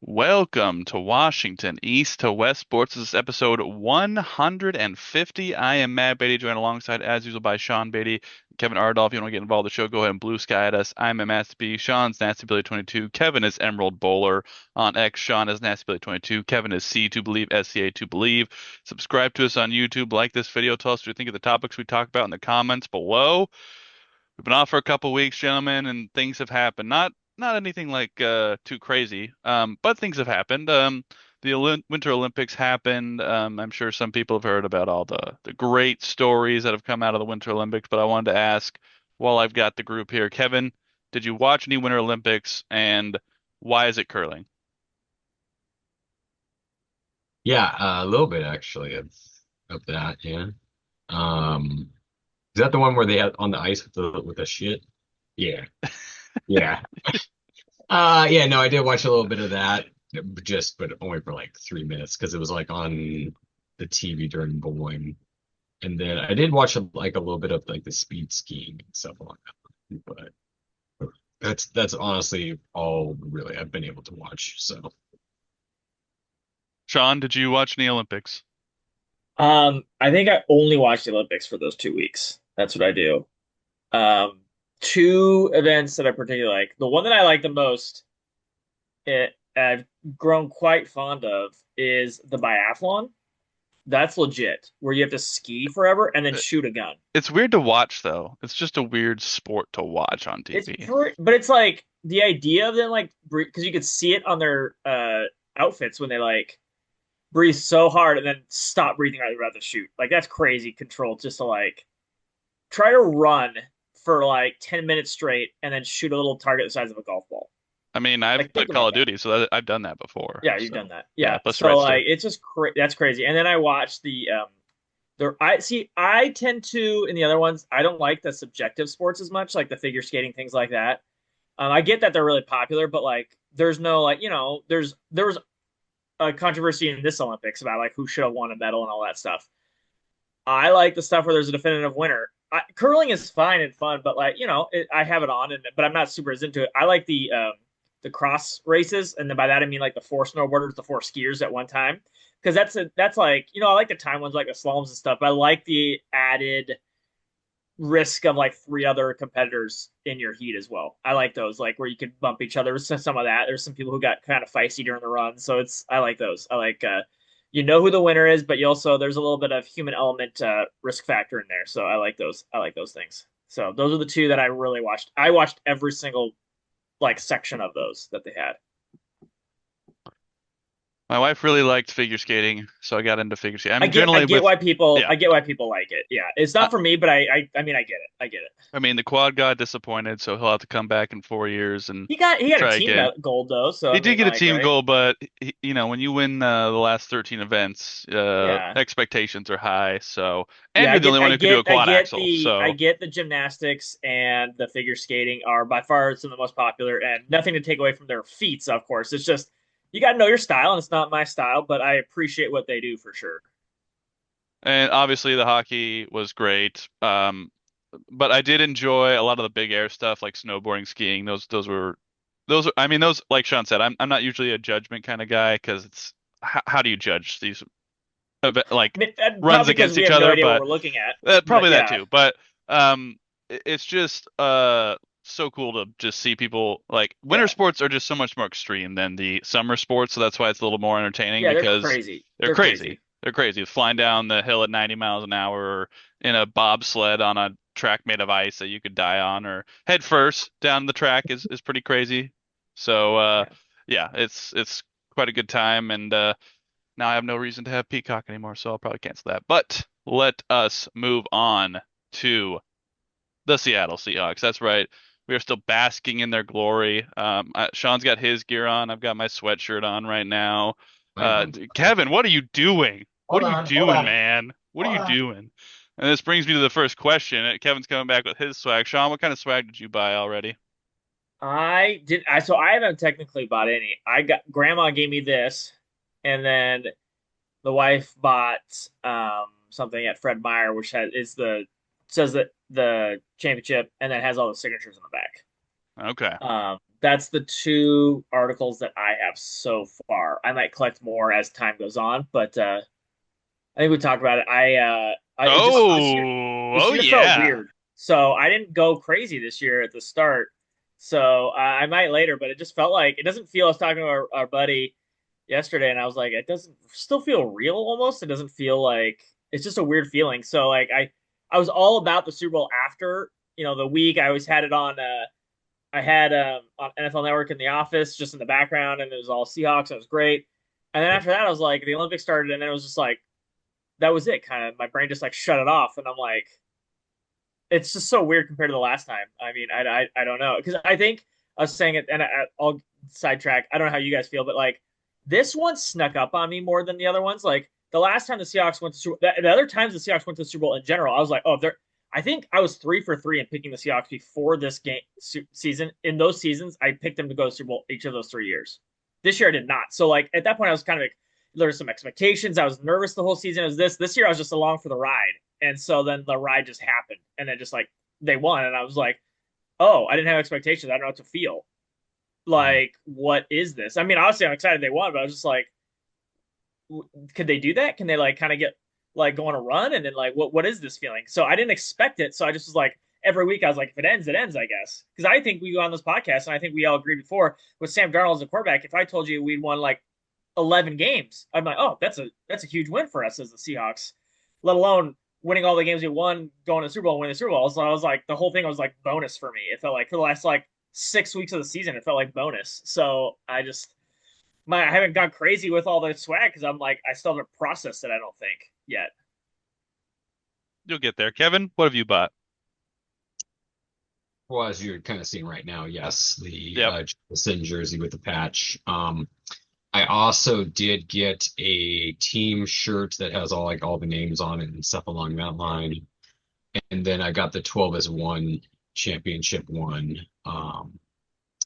Welcome to Washington, East to West Sports. This is episode 150. I am Matt Beatty, joined alongside, as usual, by Sean Beatty, Kevin Ardolph. If you want to get involved in the show, go ahead and blue sky at us. I'm Matt B. Sean's Nasty Billy 22. Kevin is Emerald Bowler on X. Sean is Nasty Billy 22. Kevin is C to Believe, SCA to Believe. Subscribe to us on YouTube. Like this video. Tell us what you think of the topics we talk about in the comments below. We've been off for a couple weeks, gentlemen, and things have happened. Not anything like too crazy, but things have happened. The Winter Olympics happened. I'm sure some people have heard about all the great stories that have come out of the Winter Olympics, but I wanted to ask, while I've got the group here, Kevin, did you watch any Winter Olympics, and why is it curling? Yeah, a little bit actually of that, yeah. Is that the one where they had on the ice with the shit? Yeah. Yeah. Yeah, no, I did watch a little bit of that, but only for like 3 minutes because it was like on the TV during bowling. And then I did watch like a little bit of like the speed skiing and stuff like that. But that's honestly all really I've been able to watch. So Sean, did you watch any Olympics? I think I only watch the Olympics for those 2 weeks. That's what I do. Um, Two events that I particularly like. The one that I like the most, I've grown quite fond of, is the biathlon. That's legit, where you have to ski forever and then Uh, shoot a gun. It's weird to watch, though. It's just a weird sport to watch on TV. But it's like the idea of them like because you could see it on their outfits when they like breathe so hard and then stop breathing right about to shoot. Like that's crazy control just to like try to run for like 10 minutes straight and then shoot a little target the size of a golf ball. I mean, I've Like, think played Call about of that. Duty, so I've done that before. Yeah, you've done So that. yeah, Yeah. plus the So red stick. like it's just that's crazy. And then I watched I tend to in the other ones, I don't like the subjective sports as much, like the figure skating, things like that. I get that they're really popular, but like there's no like, there was a controversy in this Olympics about like who should have won a medal and all that stuff. I like the stuff where there's a definitive winner. Curling is fine and fun, but like I have it on, but I'm not super as into it. I like the cross races, and then by that I mean like the four snowboarders, the four skiers at one time, because that's like I like the time ones like the slaloms and stuff. But I like the added risk of like three other competitors in your heat as well. I like those, like where you could bump each other. There's some of that. There's some people who got kind of feisty during the run, so I like those. I like who the winner is, but you also there's a little bit of human element risk factor in there. So I like those. I like those things. So those are the two that I really watched. I watched every single like section of those that they had. My wife really liked figure skating, so I got into figure skating. I'm generally with, yeah. I get why people like it. Yeah, it's I, not for me, but I mean I get it. I get it. I mean, the quad got disappointed, so he'll have to come back in 4 years and He got a try team again. gold though, so He I did mean get a like team right. goal, but when you win the last 13 events, Yeah. expectations are high. So, and Yeah, you're the only one who could do a quad axle. I So, get the gymnastics and the figure skating are by far some of the most popular, and nothing to take away from their feats, of course. It's just you got to know your style, and it's not my style, but I appreciate what they do for sure. and obviously the hockey was great. But I did enjoy a lot of the big air stuff like snowboarding, skiing. I mean, those, like Sean said, I'm not usually a judgment kind of guy because it's how do you judge these like I mean, runs probably because against we each have no other? idea what But we're looking at. probably But that yeah, too. But it's just so cool to just see people like winter yeah, sports are just so much more extreme than the summer sports, so that's why it's a little more entertaining yeah, they're because crazy. they're They're crazy. crazy. They're crazy. Flying down the hill at 90 miles an hour or in a bobsled on a track made of ice that you could die on or head first down the track is pretty crazy. So Yeah. yeah, it's quite a good time and now I have no reason to have Peacock anymore, so I'll probably cancel that. But let us move on to the Seattle Seahawks. That's right. We are still basking in their glory. Sean's got his gear on. I've got my sweatshirt on right now. hang on. Kevin, what are you doing? What Hold are you on, hold doing, on, man? What are hold you on. doing? And this brings me to the first question. Kevin's coming back with his swag. Sean, what kind of swag did you buy already? So I haven't technically bought any. I got grandma gave me this, and then the wife bought something at Fred Meyer, which says that the championship and then has all the signatures on the back. Okay. That's the two articles that I have so far. I might collect more as time goes on, but I think we talked about it. I it just Oh, this oh year felt yeah. weird. So I didn't go crazy this year at the start. So I might later, but it just felt like it doesn't feel. I was talking to our buddy yesterday, and I was like, it doesn't still feel real almost. It doesn't feel like it's just a weird feeling. So like I was all about the Super Bowl after the week. I always had it on. I had on NFL Network in the office, just in the background, and it was all Seahawks. It was great. And then after that, I was like, the Olympics started, and then it was just like that was it. Kind of, my brain just like shut it off, and I'm like, it's just so weird compared to the last time. I mean, I don't know because I think I was saying it, and I'll sidetrack. I don't know how you guys feel, but like this one snuck up on me more than the other ones. Like the last time the Seahawks went to the other times the Seahawks went to the Super Bowl in general, I was like, oh, they're. I think I was 3 for 3 in picking the Seahawks before this game season. In those seasons, I picked them to go to Super Bowl each of those 3 years. This year, I did not. So like at that point, I was kind of like, there were some expectations. I was nervous the whole season. It was this year. I was just along for the ride, and so then the ride just happened, and then just like they won, and I was like, oh, I didn't have expectations. I don't know what to feel. Like, what is this? I mean, obviously, I'm excited they won, but I was just like, could they do that? Can they like kind of get like go on a run and then like what is this feeling? So I didn't expect it. So I just was like every week I was like, if it ends, it ends, I guess. Because I think we go on this podcast and I think we all agreed before with Sam Darnold as a quarterback. If I told you we'd won like 11 games, I'm like, oh, that's a huge win for us as the Seahawks. Let alone winning all the games we won, going to the Super Bowl, and winning the Super Bowl. So I was like, the whole thing was like bonus for me. It felt like for the last like 6 weeks of the season, it felt like bonus. So I haven't gone crazy with all the swag because I'm like I still haven't processed it. I don't think yet. You'll get there. Kevin, what have you bought? Well, as you're kind of seeing right now, yes, the Yep. Sin jersey with the patch. I also did get a team shirt that has all the names on it and stuff along that line. And then I got the 12 as one championship one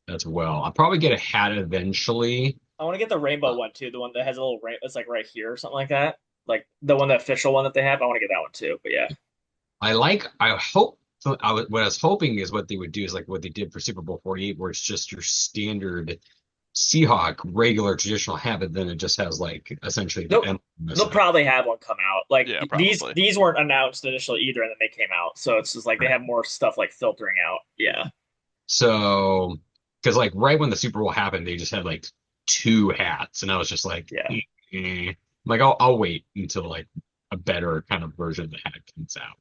as well. I'll probably get a hat eventually. I want to get the rainbow one too, the one that has a little rain. It's like right here or something like that. Like the official one that they have. I want to get that one too. But yeah, I hope, what I was hoping is what they would do is like what they did for Super Bowl 48, where it's just your standard Seahawk regular traditional hat, but then it just has like essentially the they'll emblem they'll missing. probably have one come out. Like Yeah, these probably. these weren't announced initially either, and then they came out. So it's just like they Right. have more stuff like filtering out. Yeah, So, because like right when the Super Bowl happened, they just had like two hats, and I was just like, yeah. like I'll wait until like a better kind of version of the hat comes out,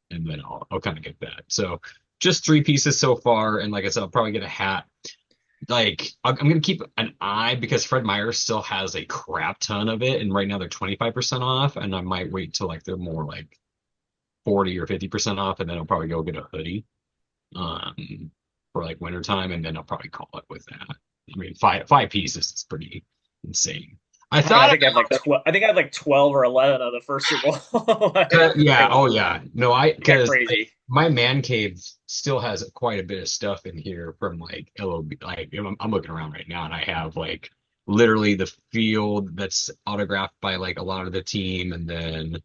and then I'll kind of get that. So just three pieces so far, and like I said, I'll probably get a hat. Like I'm gonna keep an eye because Fred Meyer still has a crap ton of it, and right now they're 25% off, and I might wait till like they're more like 40 or 50% off, and then I'll probably go get a hoodie. For like wintertime, and then I'll probably call it with that. I mean, five pieces is pretty insane. I I thought think I have like about 12. I think I have like 12 or 11 of the first Super Bowl. Like, yeah, oh yeah, no, I it got because crazy. my man cave still has quite a bit of stuff in here from like LOB. Like I'm looking around right now, and I have like literally the field that's autographed by like a lot of the team, and then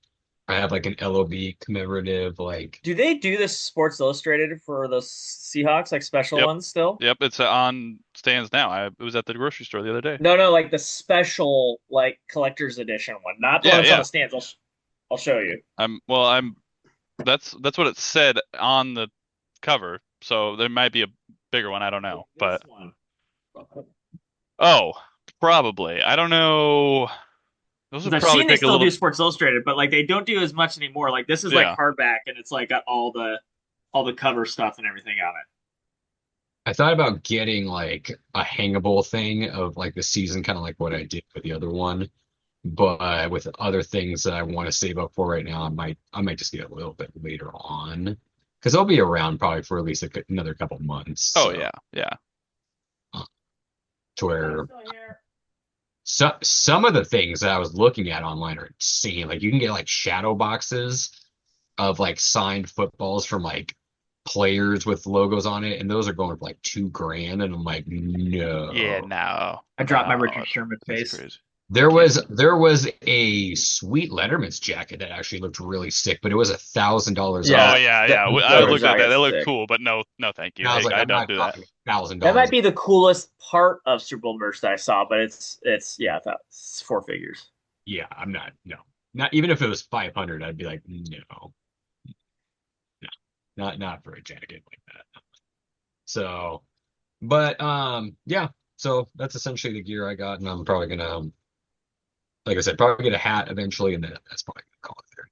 I have like an LOB commemorative like. Do they do this Sports Illustrated for the Seahawks, like special Yep. ones still? Yep. It's on stands now. It was at the grocery store the other day. No, no, like the special, like collector's edition one, not the one Yeah, that's on yeah. the stands. I'll show you. I'm that's what it said on the cover. So there might be a bigger one. I don't know. This But one. oh, probably. I don't know. Those would I've probably seen they take a still little. do Sports Illustrated, but like they don't do as much anymore. Like this is like Yeah. hardback, and it's like got all the cover stuff and everything on it. I thought about getting like a hangable thing of like the season, kind of like what I did with the other one. But with other things that I want to save up for right now, I might just get a little bit later on because they'll be around probably for at least another couple months. Oh So yeah, yeah. uh, to where Still here. some of the things that I was looking at online are insane. Like you can get like shadow boxes of like signed footballs from like players with logos on it, and those are going for like 2 grand, and I'm like, Yeah, no. no, I dropped my no. Richard Sherman That's face. crazy. There was a sweet Letterman's jacket that actually looked really sick, but it was $1,000 Oh Yeah, off. yeah, that yeah. I was leather looking at that. That jacket's looked sick. cool, but no, thank you. And I was like, I I'm don't not do that. dropping thousand That might dollars. be the coolest part of Super Bowl merch that I saw, but it's yeah, that's four figures. Yeah, I'm not. No, not even if it was 500, I'd be like, no, no, not for a jacket like that. So, but yeah. So that's essentially the gear I got, and I'm probably gonna, like I said, probably get a hat eventually, and then that's probably gonna call it there.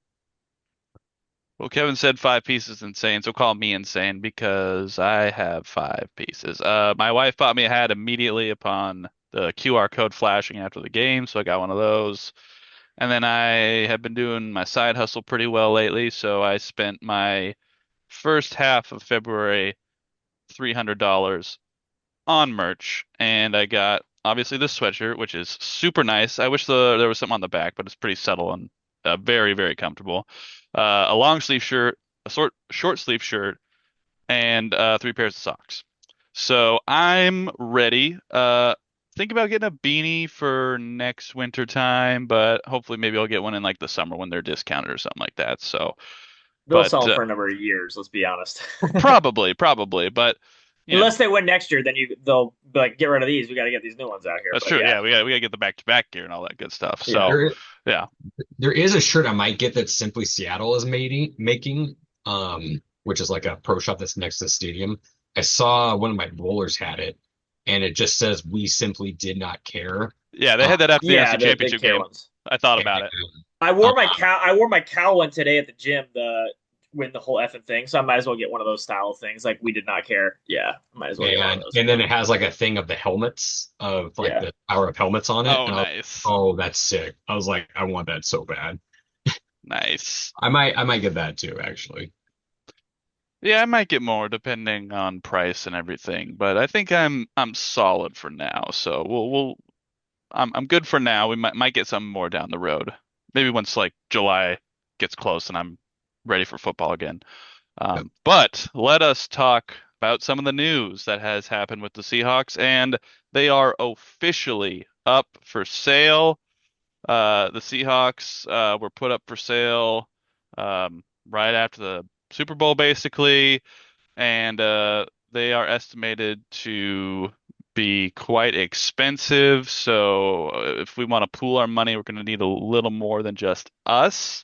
Well, Kevin said 5 pieces insane, so call me insane because I have 5 pieces. My wife bought me a hat immediately upon the QR code flashing after the game, so I got one of those. And then I have been doing my side hustle pretty well lately, so I spent my first half of February $300 on merch, and I got obviously this sweatshirt, which is super nice. I wish there was something on the back, but it's pretty subtle and very, very comfortable. A long sleeve shirt, a short sleeve shirt, and 3 pairs of socks. So I'm ready. Think about getting a beanie for next winter time, but hopefully maybe I'll get one in like the summer when they're discounted or something like that. So, They'll but sell them for a number of years. Let's be honest. probably, but you know. Unless they win next year, then they'll be like, get rid of these. We got to get these new ones out here. That's But true. yeah, Yeah, we gotta get the back-to-back gear and all that good stuff. yeah. So, yeah. There is a shirt I might get that Simply Seattle is making, which is like a pro shop that's next to the stadium. I saw one of my bowlers had it, and it just says "We simply did not care." Yeah, they Uh, had that after the Yeah, NFC the Championship care game. ones. I thought and, about it. uh, I wore my cow one today at the gym. The win the whole effing thing. So I might as well get one of those style things. Like we did not care. Yeah, I might as well get one of those. and then it has like a thing of the helmets of like Yeah. the power of helmets on it, Oh, and nice. oh, that's sick. I was like, I want that so bad. Nice. I might get that too, actually. Yeah, I might get more depending on price and everything, but I think I'm solid for now. So I'm good for now. We might get something more down the road. Maybe once like July gets close and I'm ready for football again. Yep. But let us talk about some of the news that has happened with the Seahawks, and they are officially up for sale. The Seahawks were put up for sale right after the Super Bowl, basically, and they are estimated to be quite expensive. So if we want to pool our money, we're going to need a little more than just us.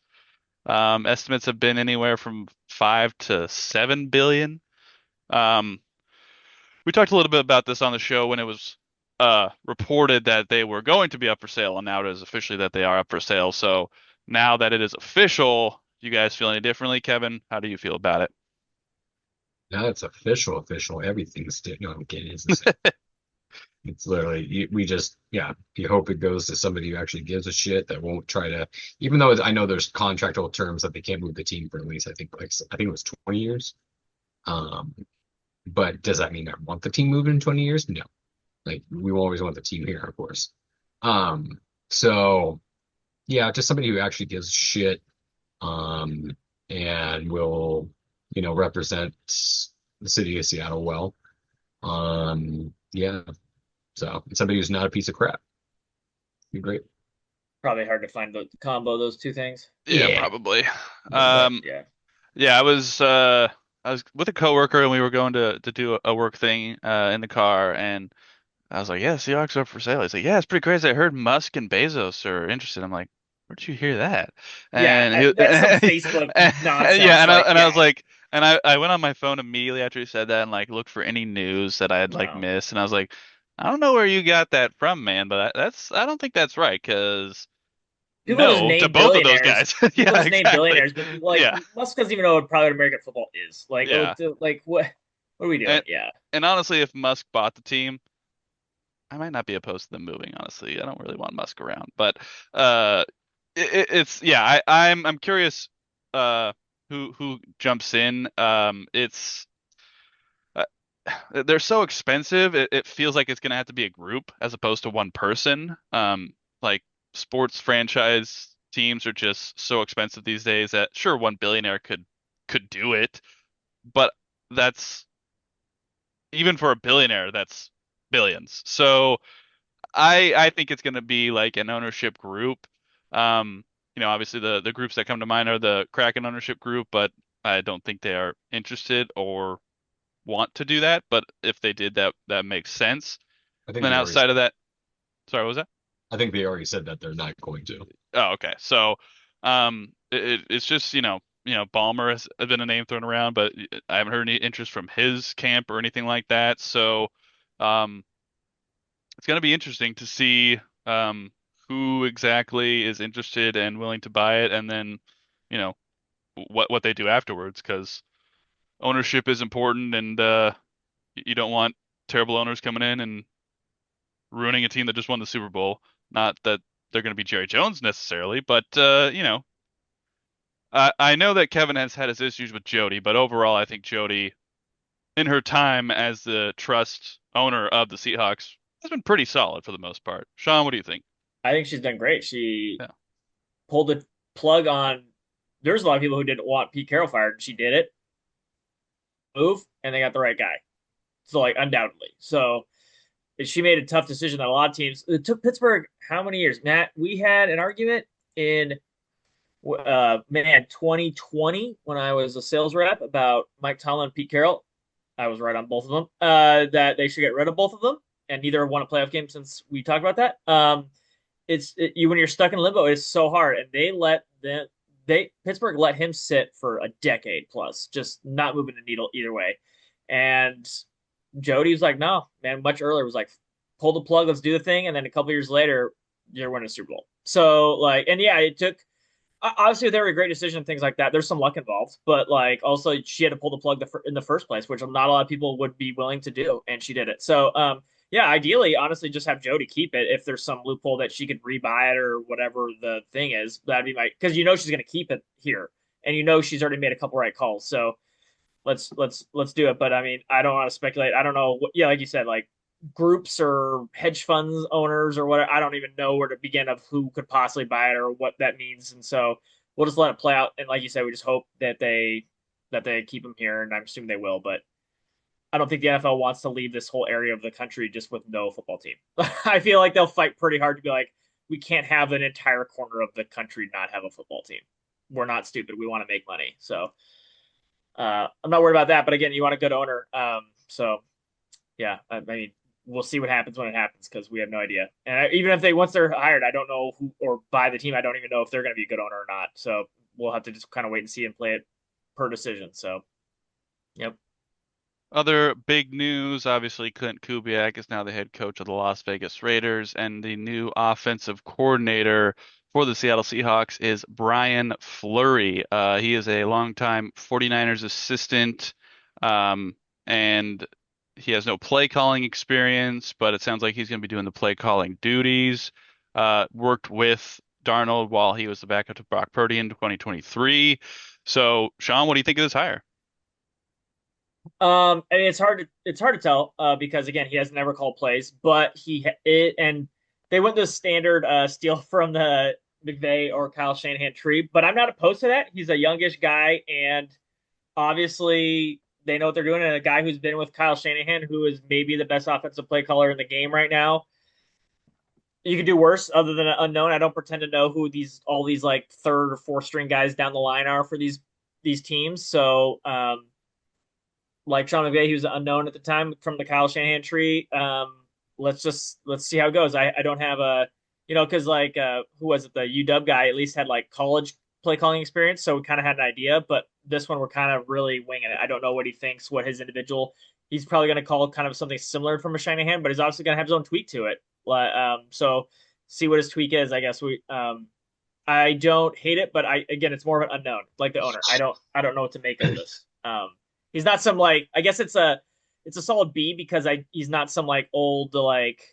Estimates have been anywhere from 5 to 7 billion. Um, we talked a little bit about this on the show when it was reported that they were going to be up for sale, and now it is officially that they are up for sale. So now that it is official, you guys feel any differently, Kevin? How do you feel about it? Now it's official, official. Everything's no, I'm kidding. It's the same. It's literally we just yeah. You hope it goes to somebody who actually gives a shit that won't try to. Even though I know there's contractual terms that they can't move the team for at least I think it was 20 years. Um, but does that mean I want the team moving in 20 years? No. Like we always want the team here, of course. Um, so yeah, just somebody who actually gives a shit. And will represent the city of Seattle well. Yeah. So somebody who's not a piece of crap. Be great. Probably hard to find the combo those two things. Yeah, Yeah. probably. But Um, yeah. yeah, I was with a coworker and we were going to do a work thing in the car, and I was like, "Yeah, Seahawks are up for sale." He's like, "Yeah, it's pretty crazy. I heard Musk and Bezos are interested." I'm like, "Where'd you hear that?" And Yeah, he, that's some Facebook yeah, nonsense. and I was Yeah. like, and I went on my phone immediately after he said that and like looked for any news that I had like Wow. missed, and I was like, "I don't know where you got that from, man, but I don't think that's right, because People just no to name both of those billionaires. guys." People Yeah, just name exactly. billionaires, but like Yeah, Musk doesn't even know what probably American football is. yeah. Like what are we doing? And Yeah. and honestly, if Musk bought the team, I might not be opposed to them moving, honestly. I don't really want Musk around, but uh, it's yeah. I'm curious uh who jumps in. Uh, they're so expensive. It feels like it's gonna have to be a group as opposed to one person. Like sports franchise teams are just so expensive these days that sure one billionaire could do it, but that's even for a billionaire that's billions. So I think it's going to be like an ownership group. Obviously the groups that come to mind are the Kraken ownership group, but I don't think they are interested or want to do that. But if they did, that makes sense. I And think then they already outside of that, sorry, what was that? I think they already said that they're not going to. Oh, okay. So, it's just Ballmer has been a name thrown around, but I haven't heard any interest from his camp or anything like that. So, um, it's going to be interesting to see who exactly is interested and willing to buy it, and then you know what they do afterwards, because ownership is important, and you don't want terrible owners coming in and ruining a team that just won the Super Bowl. Not that they're going to be Jerry Jones necessarily, but I know that Kevin has had his issues with Jody, but overall, I think Jody, in her time as the trust owner of the Seahawks, has been pretty solid for the most part. Sean, what do you think? I think she's done great. She Yeah. pulled the plug on. There's a lot of people who didn't want Pete Carroll fired. She did it, move, and they got the right guy. So like undoubtedly. So she made a tough decision that a lot of teams. It took Pittsburgh how many years, Matt? We had an argument in 2020 when I was a sales rep about Mike Tomlin and Pete Carroll. I was right on both of them. That they should get rid of both of them, and neither have won a playoff game since we talked about that. You when you're stuck in limbo, it's so hard, and they Pittsburgh let him sit for a decade plus, just not moving the needle either way. And Jody was like, no, man, much earlier was like, pull the plug, let's do the thing, and then a couple years later, you're winning a Super Bowl. So like, and yeah, it took obviously they were a great decision and things like that. There's some luck involved, but like also she had to pull the plug in the first place, which not a lot of people would be willing to do, and she did it. So yeah, ideally, honestly, just have Jody keep it if there's some loophole that she could rebuy it or whatever the thing is. That'd be my because she's going to keep it here, and she's already made a couple right calls. So let's do it. But I mean, I don't want to speculate. I don't know. Yeah, like you said, like groups or hedge funds owners or whatever. I don't even know where to begin of who could possibly buy it or what that means. And so we'll just let it play out. And like you said, we just hope that they keep them here, and I'm assuming they will. But I don't think the NFL wants to leave this whole area of the country just with no football team. I feel like they'll fight pretty hard to be like, we can't have an entire corner of the country not have a football team. We're not stupid. We want to make money. So I'm not worried about that. But again, you want a good owner. So yeah, I mean, we'll see what happens when it happens because we have no idea. And even if once they're hired, I don't know who or buy the team. I don't even know if they're going to be a good owner or not. So we'll have to just kind of wait and see and play it per decision. So, yep. Other big news, obviously, Clint Kubiak is now the head coach of the Las Vegas Raiders, and the new offensive coordinator for the Seattle Seahawks is Brian Fleury. He is a longtime 49ers assistant, and he has no play calling experience, but it sounds like he's going to be doing the play calling duties. Worked with Darnold while he was the backup to Brock Purdy in 2023. So, Sean, what do you think of this hire? I mean, it's hard to tell because again, he has never called plays, but and they went the standard steal from the McVay or Kyle Shanahan tree. But I'm not opposed to that. He's a youngish guy, and obviously they know what they're doing. And a guy who's been with Kyle Shanahan, who is maybe the best offensive play caller in the game right now. You could do worse, other than an unknown. I don't pretend to know who all these like third or fourth string guys down the line are for these teams. So like Sean McVay, he was unknown at the time from the Kyle Shanahan tree. Let's see how it goes. I don't have a because like who was it, the UW guy at least had like college play calling experience, so we kind of had an idea. But this one we're kind of really winging it. I don't know what he thinks, what his individual. He's probably going to call kind of something similar from a Shanahan, but he's obviously going to have his own tweak to it. So see what his tweak is. I guess I don't hate it, but again it's more of an unknown, like the owner. I don't know what to make of this. He's not some like I guess it's a solid B because he's not some like old like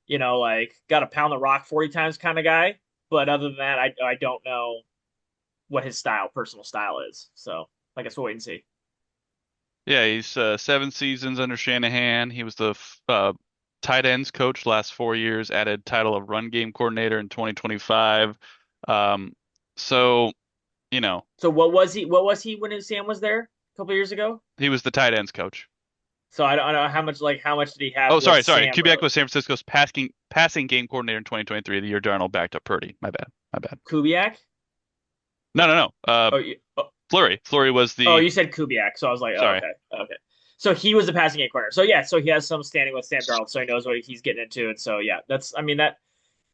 like got to pound the rock 40 times kind of guy. But other than that, I don't know what his personal style is. So I guess we'll wait and see. Yeah, he's 7 seasons under Shanahan. He was the tight ends coach last 4 years, added title of run game coordinator in 2025. Um, so, you know, So what was he? What was he when his Sam was there a couple years ago? he was the tight ends coach. So I don't know how much did he have Oh, with sorry. Sam Kubiak though? was San Francisco's passing game coordinator in 2023, the year Darnold backed up Purdy. My bad. My bad. Kubiak? No. Oh, you, oh, Fleury. Fleury was oh, the you said Kubiak, so I was like, oh, sorry. okay, okay. So he was the passing game corner. So yeah, so he has some standing with Sam Darnold, so he knows what he's getting into, and so yeah, that's I mean that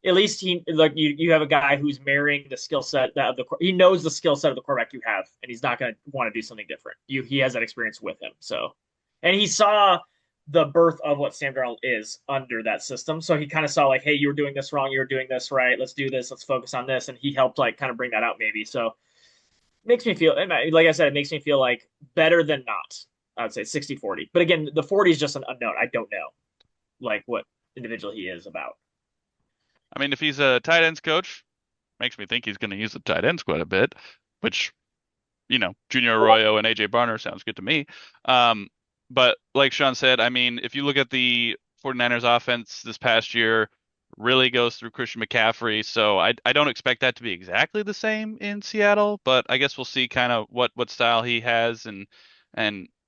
at least he like you have a guy who's marrying the skill set that of the he knows the skill set of the quarterback you have, and he's not going to want to do something different. He has that experience with him, so and he saw the birth of what Sam Darnold is under that system. So he kind of saw like, hey, you were doing this wrong, you were doing this right. Let's do this. Let's focus on this, and he helped like kind of bring that out maybe. So makes me feel, and like I said, it makes me feel like better than not. I would say 60-40. But again, the 40 is just an unknown. I don't know like what individual he is about. I mean, if he's a tight ends coach, makes me think he's going to use the tight ends quite a bit, which Junior Arroyo and AJ Barner sounds good to me. Um, but like Sean said, I mean, if you look at the 49ers offense this past year, really goes through Christian McCaffrey. So I don't expect that to be exactly the same in Seattle, but I guess we'll see kind of what style he has and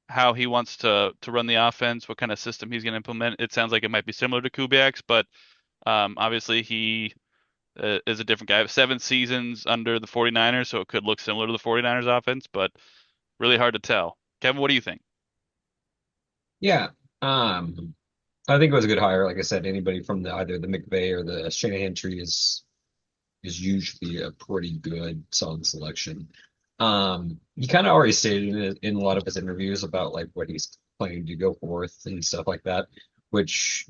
how he wants to run the offense, what kind of system he's going to implement. It sounds like it might be similar to Kubiak's, but obviously he is a different guy. 7 seasons under the 49ers, so it could look similar to the 49ers offense, but really hard to tell. Kevin, what do you think? Yeah. I think it was a good hire. Like I said, anybody from either the McVay or the Shanahan tree is usually a pretty good, solid selection. He kind of already stated in a lot of his interviews about like what he's planning to go forth and stuff like that, which,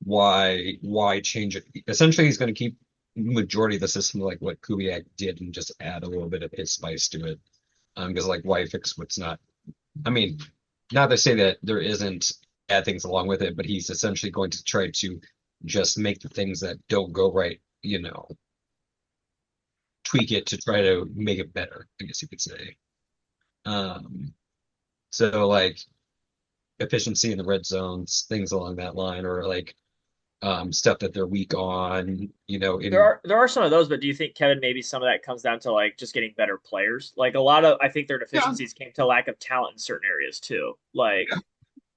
why change it? Essentially, he's going to keep majority of the system like what Kubiak did and just add a little bit of his spice to it. Because like why fix what's not? I mean, not to say that there isn't bad things along with it, but he's essentially going to try to just make the things that don't go right, tweak it to try to make it better, I guess you could say. Um, so like efficiency in the red zones, things along that line, or like stuff that they're weak on, in There are some of those, but do you think Kevin maybe some of that comes down to like just getting better players? Like a lot of I think their yeah, deficiencies came to lack of talent in certain areas too. Like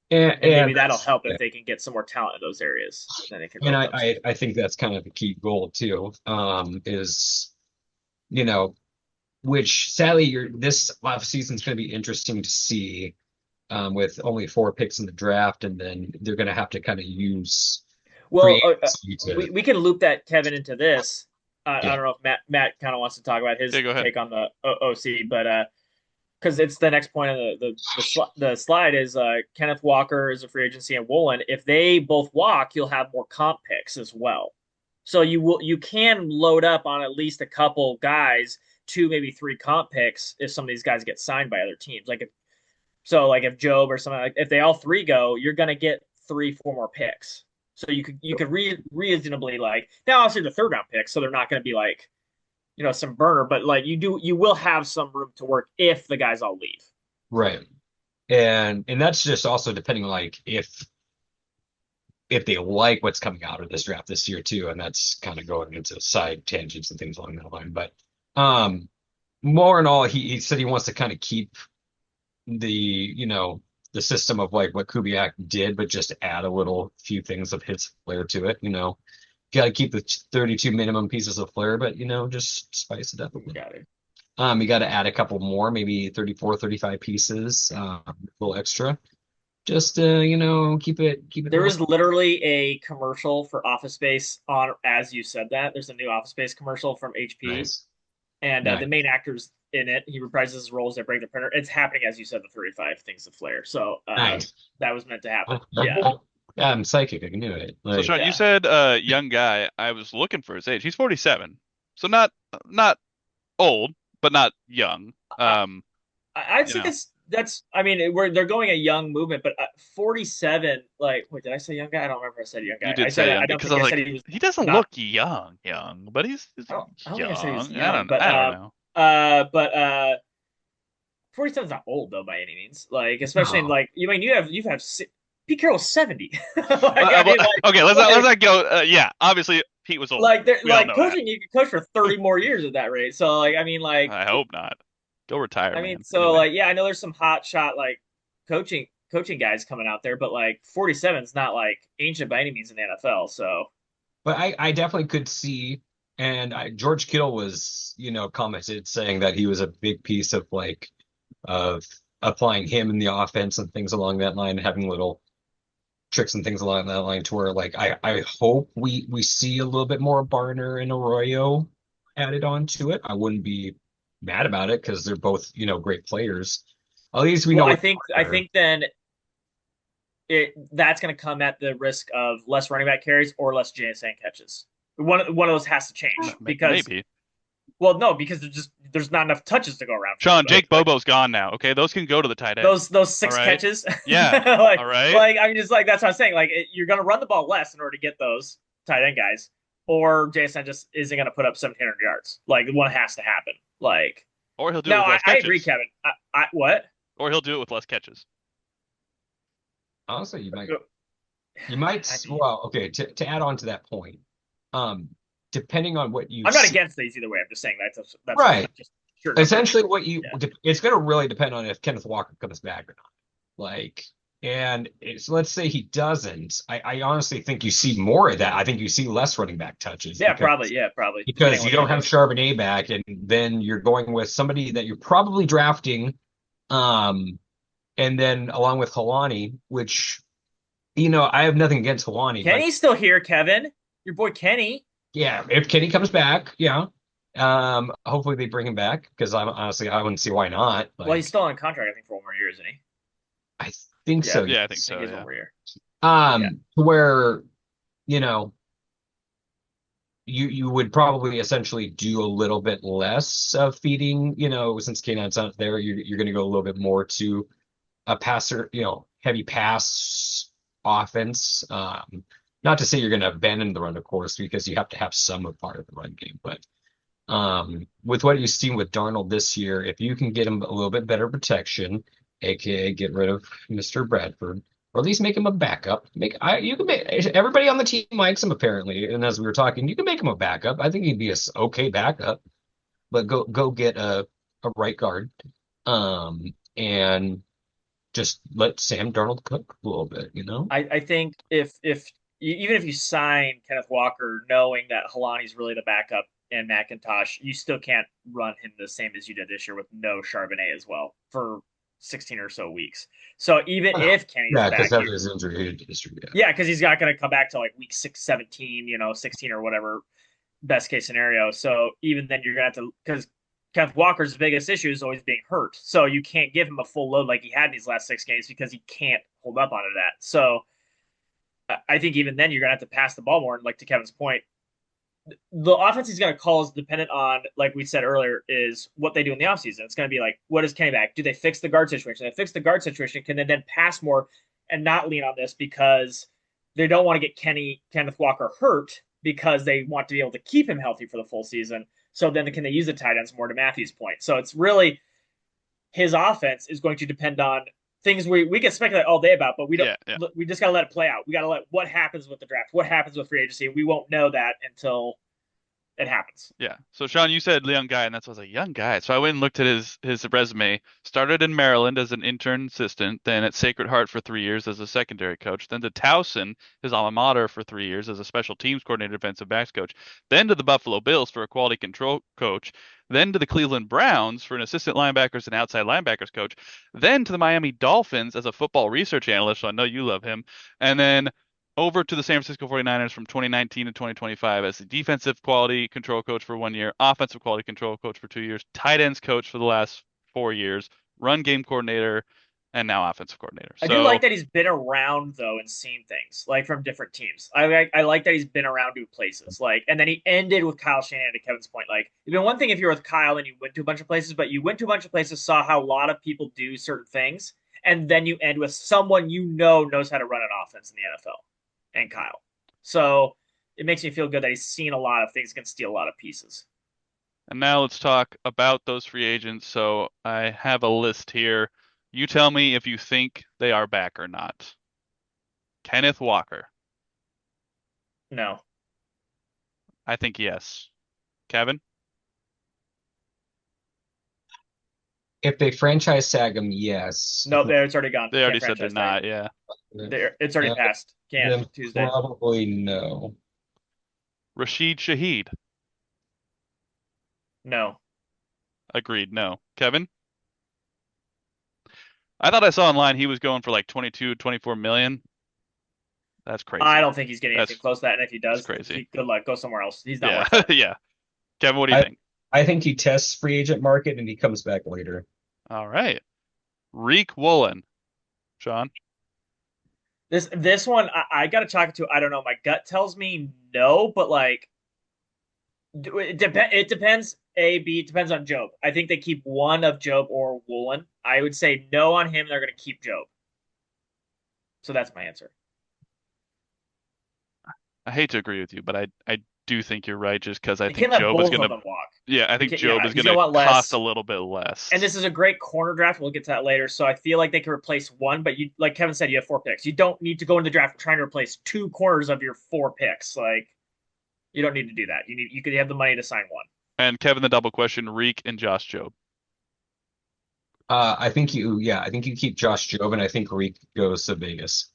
and maybe and that'll that's help yeah. if they can get some more talent in those areas. Then it can And build I, up some. I I think that's kind of the key goal too. Is you know which sadly this off season is going to be interesting to see with only 4 picks in the draft, and then they're going to have to kind of use free Well, agency to we can loop that Kevin into this. I yeah don't know if Matt kind of wants to talk about his Yeah, go ahead. take on the OC, but because it's the next point of the slide is Kenneth Walker is a free agency and Woolen. If they both walk, you'll have more comp picks as well. So you can load up on at least a couple guys, 2 maybe 3 comp picks if some of these guys get signed by other teams. Like if Job or something like if they all 3 go, you're gonna get 3 4 more picks. So you could reasonably like now obviously the third round picks, so they're not gonna be like some burner, but like you will have some room to work if the guys all leave. right. And that's just also depending like if they like what's coming out of this draft this year too, and that's kind of going into side tangents and things along that line. But more in all, he said he wants to kind of keep the the system of like what Kubiak did, but just add a little few things of his flair to it. Got to keep the 32 minimum pieces of flair, but just spice it up a little. Got it. You got to add a couple more, maybe 34, 35 pieces, a little extra. Just keep it a There little is literally a commercial for Office Space on as you said that. There's a new Office Space commercial from HP, nice. and the Nice. main actor's in it. He reprises his roles that break the printer. It's happening as you said, the 35 things of flair. So Nice. that was meant to happen. Yeah, Yeah, I'm psychic. I knew it. So Like, Sean, you yeah. said young guy. I was looking for his age. He's 47. So not old, but not young. I, I'd You say know. that's. I mean, they're going a young movement, but 47. Like, wait, did I say young guy? I don't remember. If I said young You guy. did say I young don't because think I I was said like, he was he doesn't not. look young, but he's I don't think I said he was young. young, but I don't know. 47 is not old though by any means. Like, especially in no. like you mean you've Pete Carroll's 70. Like, I mean, Okay, let's not go. Yeah, obviously Pete was old. like they're We all like know that. coaching. You can coach for 30 more years at that rate. So like, I mean, like I hope not. Go retire, I mean, man. so Anyway, like, yeah, I know there's some hot shot like coaching coaching guys coming out there, but like 47 is not like ancient by any means in the NFL. So But I definitely could see, and George Kittle was, commented saying that he was a big piece of of applying him in the offense and things along that line, having little tricks and things along that line to where I hope we see a little bit more Barner and Arroyo added on to it. I wouldn't be mad about it because they're both, great players. At least we well, know I with think I Barner. think then that's going to come at the risk of less running back carries or less JSN catches. One of those has to change because Maybe. well, no, because there's not enough touches to go around for Sean, everybody. Jake Bobo's gone now. Okay, those can go to the tight end. Those All six right. catches, Yeah. like All right. like I mean, just like that's what I'm saying. Like you're going to run the ball less in order to get those tight end guys, or JSN just isn't going to put up 1,700 yards. Like one has to happen. Like Or he'll do it no, with less I agree, catches. Kevin. I what? Or he'll do it with less catches. Honestly, I mean, well, okay, to add on to that point, um, depending on what you I'm not see, against these either way. I'm just saying that's right? just sure numbers. Essentially, Yeah. it's going to really depend on if Kenneth Walker comes back or not. Let's say he doesn't. I honestly think you see more of that. I think you see less running back touches Yeah, probably. Yeah, probably. Depending because on you what they don't have do. Charbonnet back, and then you're going with somebody that you're probably drafting, um, and then along with Helani, which I have nothing against Helani, but Kenny's still here, Kevin. Your boy Kenny. yeah, if Kenny comes back, yeah. Hopefully they bring him back because I wouldn't see why not. Well, he's still on contract, I think, for one more year, isn't he? I think Yeah, so. Yeah, I think I think so. he's one Yeah. more year. Yeah. Where you know you would probably essentially do a little bit less of feeding. Since K9's not there, you're going to go a little bit more to a passer, heavy pass offense. Not to say you're going to abandon the run, of course, because you have to have some a part of the run game, but with what you've seen with Darnold this year, if you can get him a little bit better protection, aka get rid of Mr. Bradford, or at least make him a backup. You can make everybody on the team likes him apparently, and as we were talking, you can make him a backup. I think he'd be a okay backup, but go get a right guard, and just let Sam Darnold cook a little bit. I think if even if you sign Kenneth Walker, knowing that Halani's really the backup and McIntosh, you still can't run him the same as you did this year with no Charbonnet as well for 16 or so weeks. So even if Kenny's Yeah, because back, of his injury history. Yeah. yeah, because he's not going to come back to like week 6, 17, 16 or whatever, best case scenario. So even then, you're going to have to, because Kenneth Walker's biggest issue is always being hurt. So you can't give him a full load like he had in these last 6 games because he can't hold up onto that. So I think even then, you're going to have to pass the ball more. And like to Kevin's point, the offense he's going to call is dependent on, like we said earlier, is what they do in the offseason. It's going to be like, what is Kenny back? Do they fix the guard situation? If they fix the guard situation, can they then pass more and not lean on this because they don't want to get Kenneth Walker hurt because they want to be able to keep him healthy for the full season. So then can they use the tight ends more to Matthew's point? So it's really his offense is going to depend on things we can speculate all day about, but we don't. Yeah. Yeah. We just got to let it play out. We got to let what happens with the draft, what happens with free agency. We won't know that until it happens. Yeah. So Sean, you said young guy, and that's why I was like, young guy. So I went and looked at his resume. Started in Maryland as an intern assistant, then at Sacred Heart for 3 years as a secondary coach, then to Towson, his alma mater, for 3 years as a special teams coordinator, defensive backs coach, then to the Buffalo Bills for a quality control coach, then to the Cleveland Browns for an assistant linebackers and outside linebackers coach, then to the Miami Dolphins as a football research analyst. So I know you love him, and then over to the San Francisco 49ers from 2019 to 2025 as the defensive quality control coach for 1 year, offensive quality control coach for 2 years, tight ends coach for the last 4 years, run game coordinator, and now offensive coordinator. I do So like that he's been around though and seen things like from different teams. I like that he's been around new places. Like, and then he ended with Kyle Shanahan. To Kevin's point, like, it'd been one thing if you're with Kyle and you went to a bunch of places, but you went to a bunch of places, saw how a lot of people do certain things, and then you end with someone knows how to run an offense in the NFL, and Kyle. So it makes me feel good that he's seen a lot of things, can steal a lot of pieces. and now let's talk about those free agents. So I have a list here. You tell me if you think they are back or not. Kenneth Walker. No, I think yes. Kevin? If they franchise tag him, yes. No, there it's already gone. They Can't already said they're franchise tag him. not. Yeah. It's already Uh, passed. Can't then Tuesday. probably no. Rashid Shaheed. No, Agreed. No. Kevin? I thought I saw online he was going for like 22, 24 million. That's I crazy. don't think he's getting anything That's close to that. And if he that's does, crazy. good luck. Go somewhere else. He's not Yeah. worth that. Yeah. Kevin, what do you I think? I think he tests free agent market and he comes back later. All right. Reek Woolen. Sean? This one, I got to talk to. I don't know. My gut tells me no, but like it depends. A, B, it depends on Job. I think they keep one of Job or Woolen. I would say no on him. They're going to keep Job. So that's my answer. I hate to agree with you, but I do think you're right just because I You think can't let Job is both gonna of them walk. yeah, I think Job is He's gonna gonna want cost a less. little bit less. And this is a great corner draft. We'll get to that later. So I feel like they can replace one, but you, like Kevin said, you have 4 picks. You don't need to go into the draft trying to replace 2 corners of your 4 picks. Like you don't need to do that. You could have the money to sign one. And Kevin, the double question, Reek and Josh Job. I think you keep Josh Jobin. I think Reek goes to Vegas.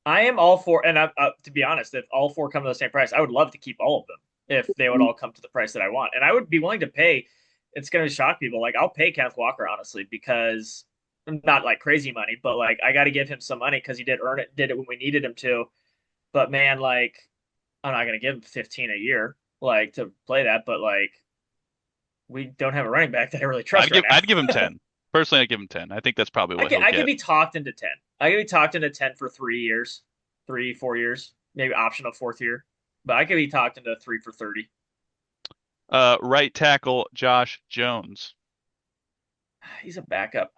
I am all for, and to be honest, if all 4 come to the same price, I would love to keep all of them if they would all come to the price that I want, and I would be willing to pay. It's going to shock people. Like I'll pay Kenneth Walker honestly because not like crazy money, but like I got to give him some money because he did earn it, did it when we needed him to. But man, like I'm not going to give him 15 a year like to play that. But like we don't have a running back that I really trust right now. I'd give him 10. Personally, I'd give him 10. I think that's probably what he'll I could get. be talked into 10. I could be talked into 10 for 3 years, 4 years, maybe option of fourth year. But I could be talked into 3 for 30. Right tackle Josh Jones. He's a backup.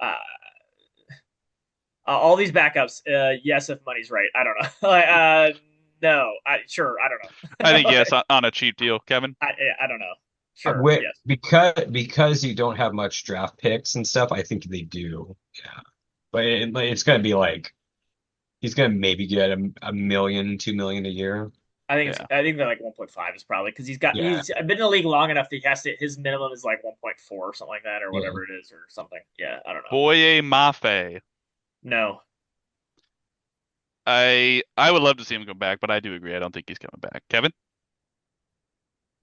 All these backups, yes, if money's right. I don't know. No, sure, I don't I think know. yes on a cheap deal, Kevin. I don't know. Sure, With yes. because you don't have much draft picks and stuff, I think they do. Yeah, but it's gonna be like he's gonna maybe get a million, 2 million a year. Yeah. I think they're like 1.5 is probably because Yeah, he's been in the league long enough that he has to his minimum is like 1.4 or something like that or yeah. whatever it is or something. Yeah, I don't know. Boye Mafe. No. I would love to see him come back, but I do agree. I don't think he's coming back. Kevin?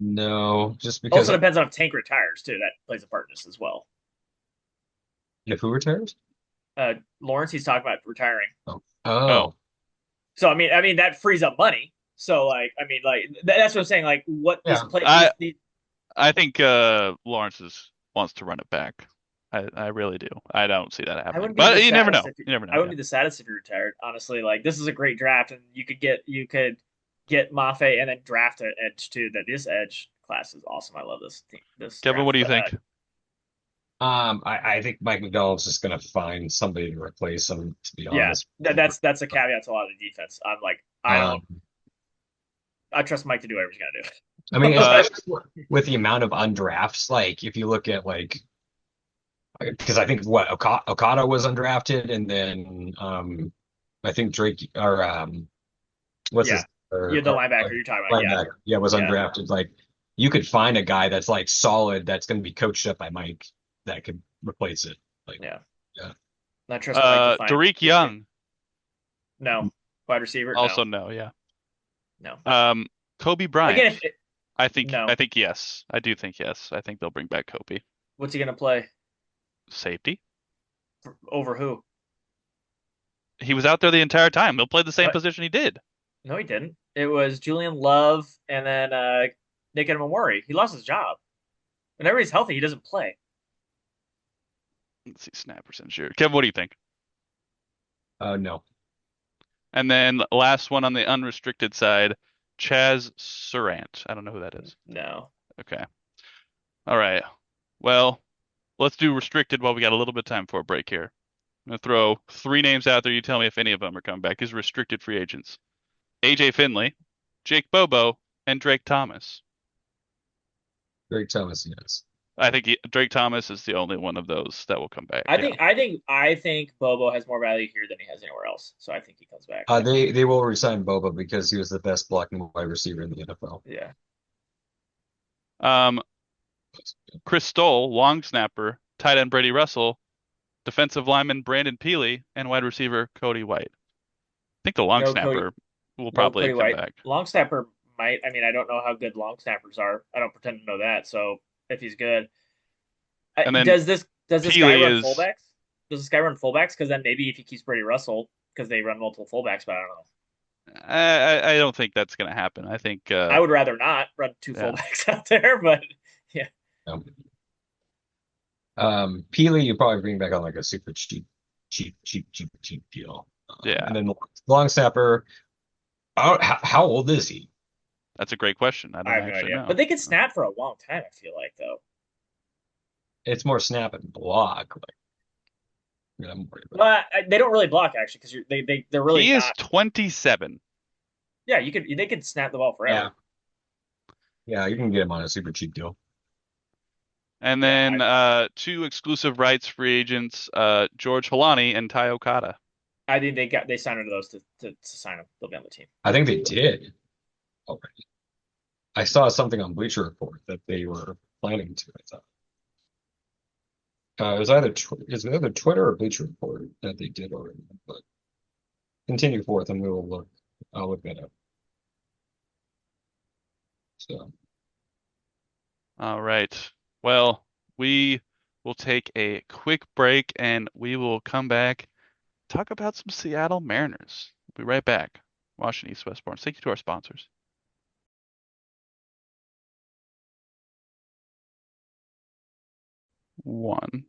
No, just because Also depends on if Tank retires too. That plays a part in this as well. if who retires? Lawrence, he's talking about retiring. Oh, Oh, oh, So I mean that frees up money. So like I mean like that's what I'm saying. Like what this yeah. play I think wants to run it back. I really do. I don't see that I happening. wouldn't be But the you never know. saddest if You never know. I Yeah. wouldn't be the saddest if he retired. Honestly, like this is a great draft, and you could get Mafe and then draft an edge too. That this edge class is awesome. I love this team, this Kevin, draft. what do you But think? I think Mike McDonald's just gonna find somebody to replace him, to be yeah, honest. that's a caveat to a lot of the defense. I'm like Um, I trust Mike to do whatever he's gonna do. I mean, Uh, especially with the amount of undrafts, like if you look at like, because I think what Okada was undrafted, and then I think Drake or what's Yeah, his or, you're the linebacker you're talking about. Yeah, linebacker, yeah, was yeah, undrafted. Like you could find a guy that's like solid that's going to be coached up by Mike that could replace it. Like, yeah. yeah, I trust Mike to find. Tariq Young, No, wide receiver. also No, no, yeah. no. Kobe Again, Bryant. no. I think yes. I do think yes. I think they'll bring back Kobe. What's he gonna play Safety. over who? He was out there the entire time. He'll play the same What? position he did. No, he didn't. It was Julian Love and then Nick Murray. He lost his job. Whenever he's healthy, he doesn't play. Let's see, snap percent sure. Kevin, what do you think? no, And then last one on the unrestricted side, Chaz Surratt. I don't know who that is. No. Okay. All right. Well, let's do restricted while we got a little bit of time for a break here. I'm gonna throw 3 names out there. You tell me if any of them are coming back. These are restricted free agents: AJ Finley, Jake Bobo, and Drake Thomas. Greg Thomas, yes. I think Drake Thomas is the only one of those that will come back. I Yeah. think Bobo has more value here than he has anywhere else. So I think he comes back. They will resign Boba because he was the best blocking wide receiver in the NFL. Yeah. Chris Stoll, long snapper, tight end Brady Russell, defensive lineman Brandon Peely, and wide receiver Cody White. I think the long No Cody, snapper will no probably Cody come White. back. Long snapper might. I mean, I don't know how good long snappers are. I don't pretend to know that. So if he's good, And then does this guy Peely run is, fullbacks? Does this guy run fullbacks? Because then maybe if he keeps Brady Russell, because they run multiple fullbacks, but I don't know. I don't think that's going to happen. I think, I would rather not run two yeah. fullbacks out there, but yeah, Um, Peely, you probably bring back on like a super cheap deal. Yeah, And then long snapper, how old is he? that's a great question. I I don't have no actually idea. know. But they can snap for a long time. I feel like though. It's more snap and block. Like, yeah, I'm worried about. Well, they don't really block actually because they're really He is not. 27. Yeah, they could snap the ball Yeah, forever. yeah, you can get him on a super cheap deal. And Yeah, then two exclusive rights free agents, George Holani and Ty Okada. I think they signed into those to sign them. They'll be on the team. I think they did already. I saw something on Bleacher Report that they were planning to. I thought it was either Twitter or Bleacher Report that they did already. But continue forth, and we will look. I'll look that up. So All right. Well, we will take a quick break and we will come back, talk about some Seattle Mariners. We'll be right back. Washington East West Sports. Thank you to our sponsors. One.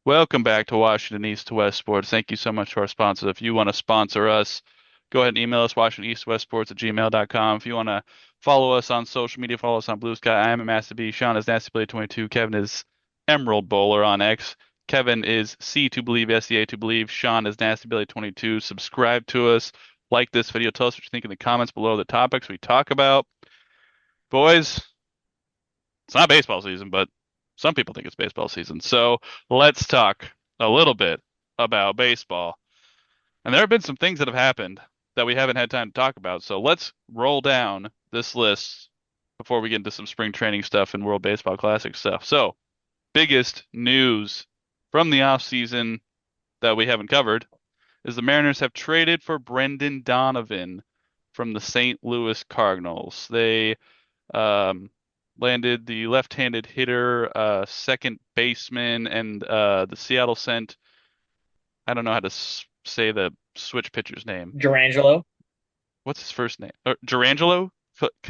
Welcome back to Washington East to West Sports. Thank you so much to our sponsors. If you want to sponsor us, go ahead and email us, WashingtonEastWestSports@gmail.com. If you want to follow us on social media, follow us on Blue Sky. I am at Master B. Sean is NastyBlade22. Kevin is Emerald Bowler on X. Kevin is C to believe, SEA to believe. Sean is NastyBlade22. Subscribe to us. Like this video. Tell us what you think in the comments below the topics we talk about. Boys, it's not baseball season, but some people think it's baseball season. So let's talk a little bit about baseball. And there have been some things that have happened that we haven't had time to talk about. So let's roll down this list before we get into some spring training stuff and World Baseball Classic stuff. So, biggest news from the offseason that we haven't covered is the Mariners have traded for Brendan Donovan from the St. Louis Cardinals. They um, landed the left-handed hitter, second baseman, and the Seattle sent, I don't know how to say the switch pitcher's name. Durangelo. What's his first name? Durangelo?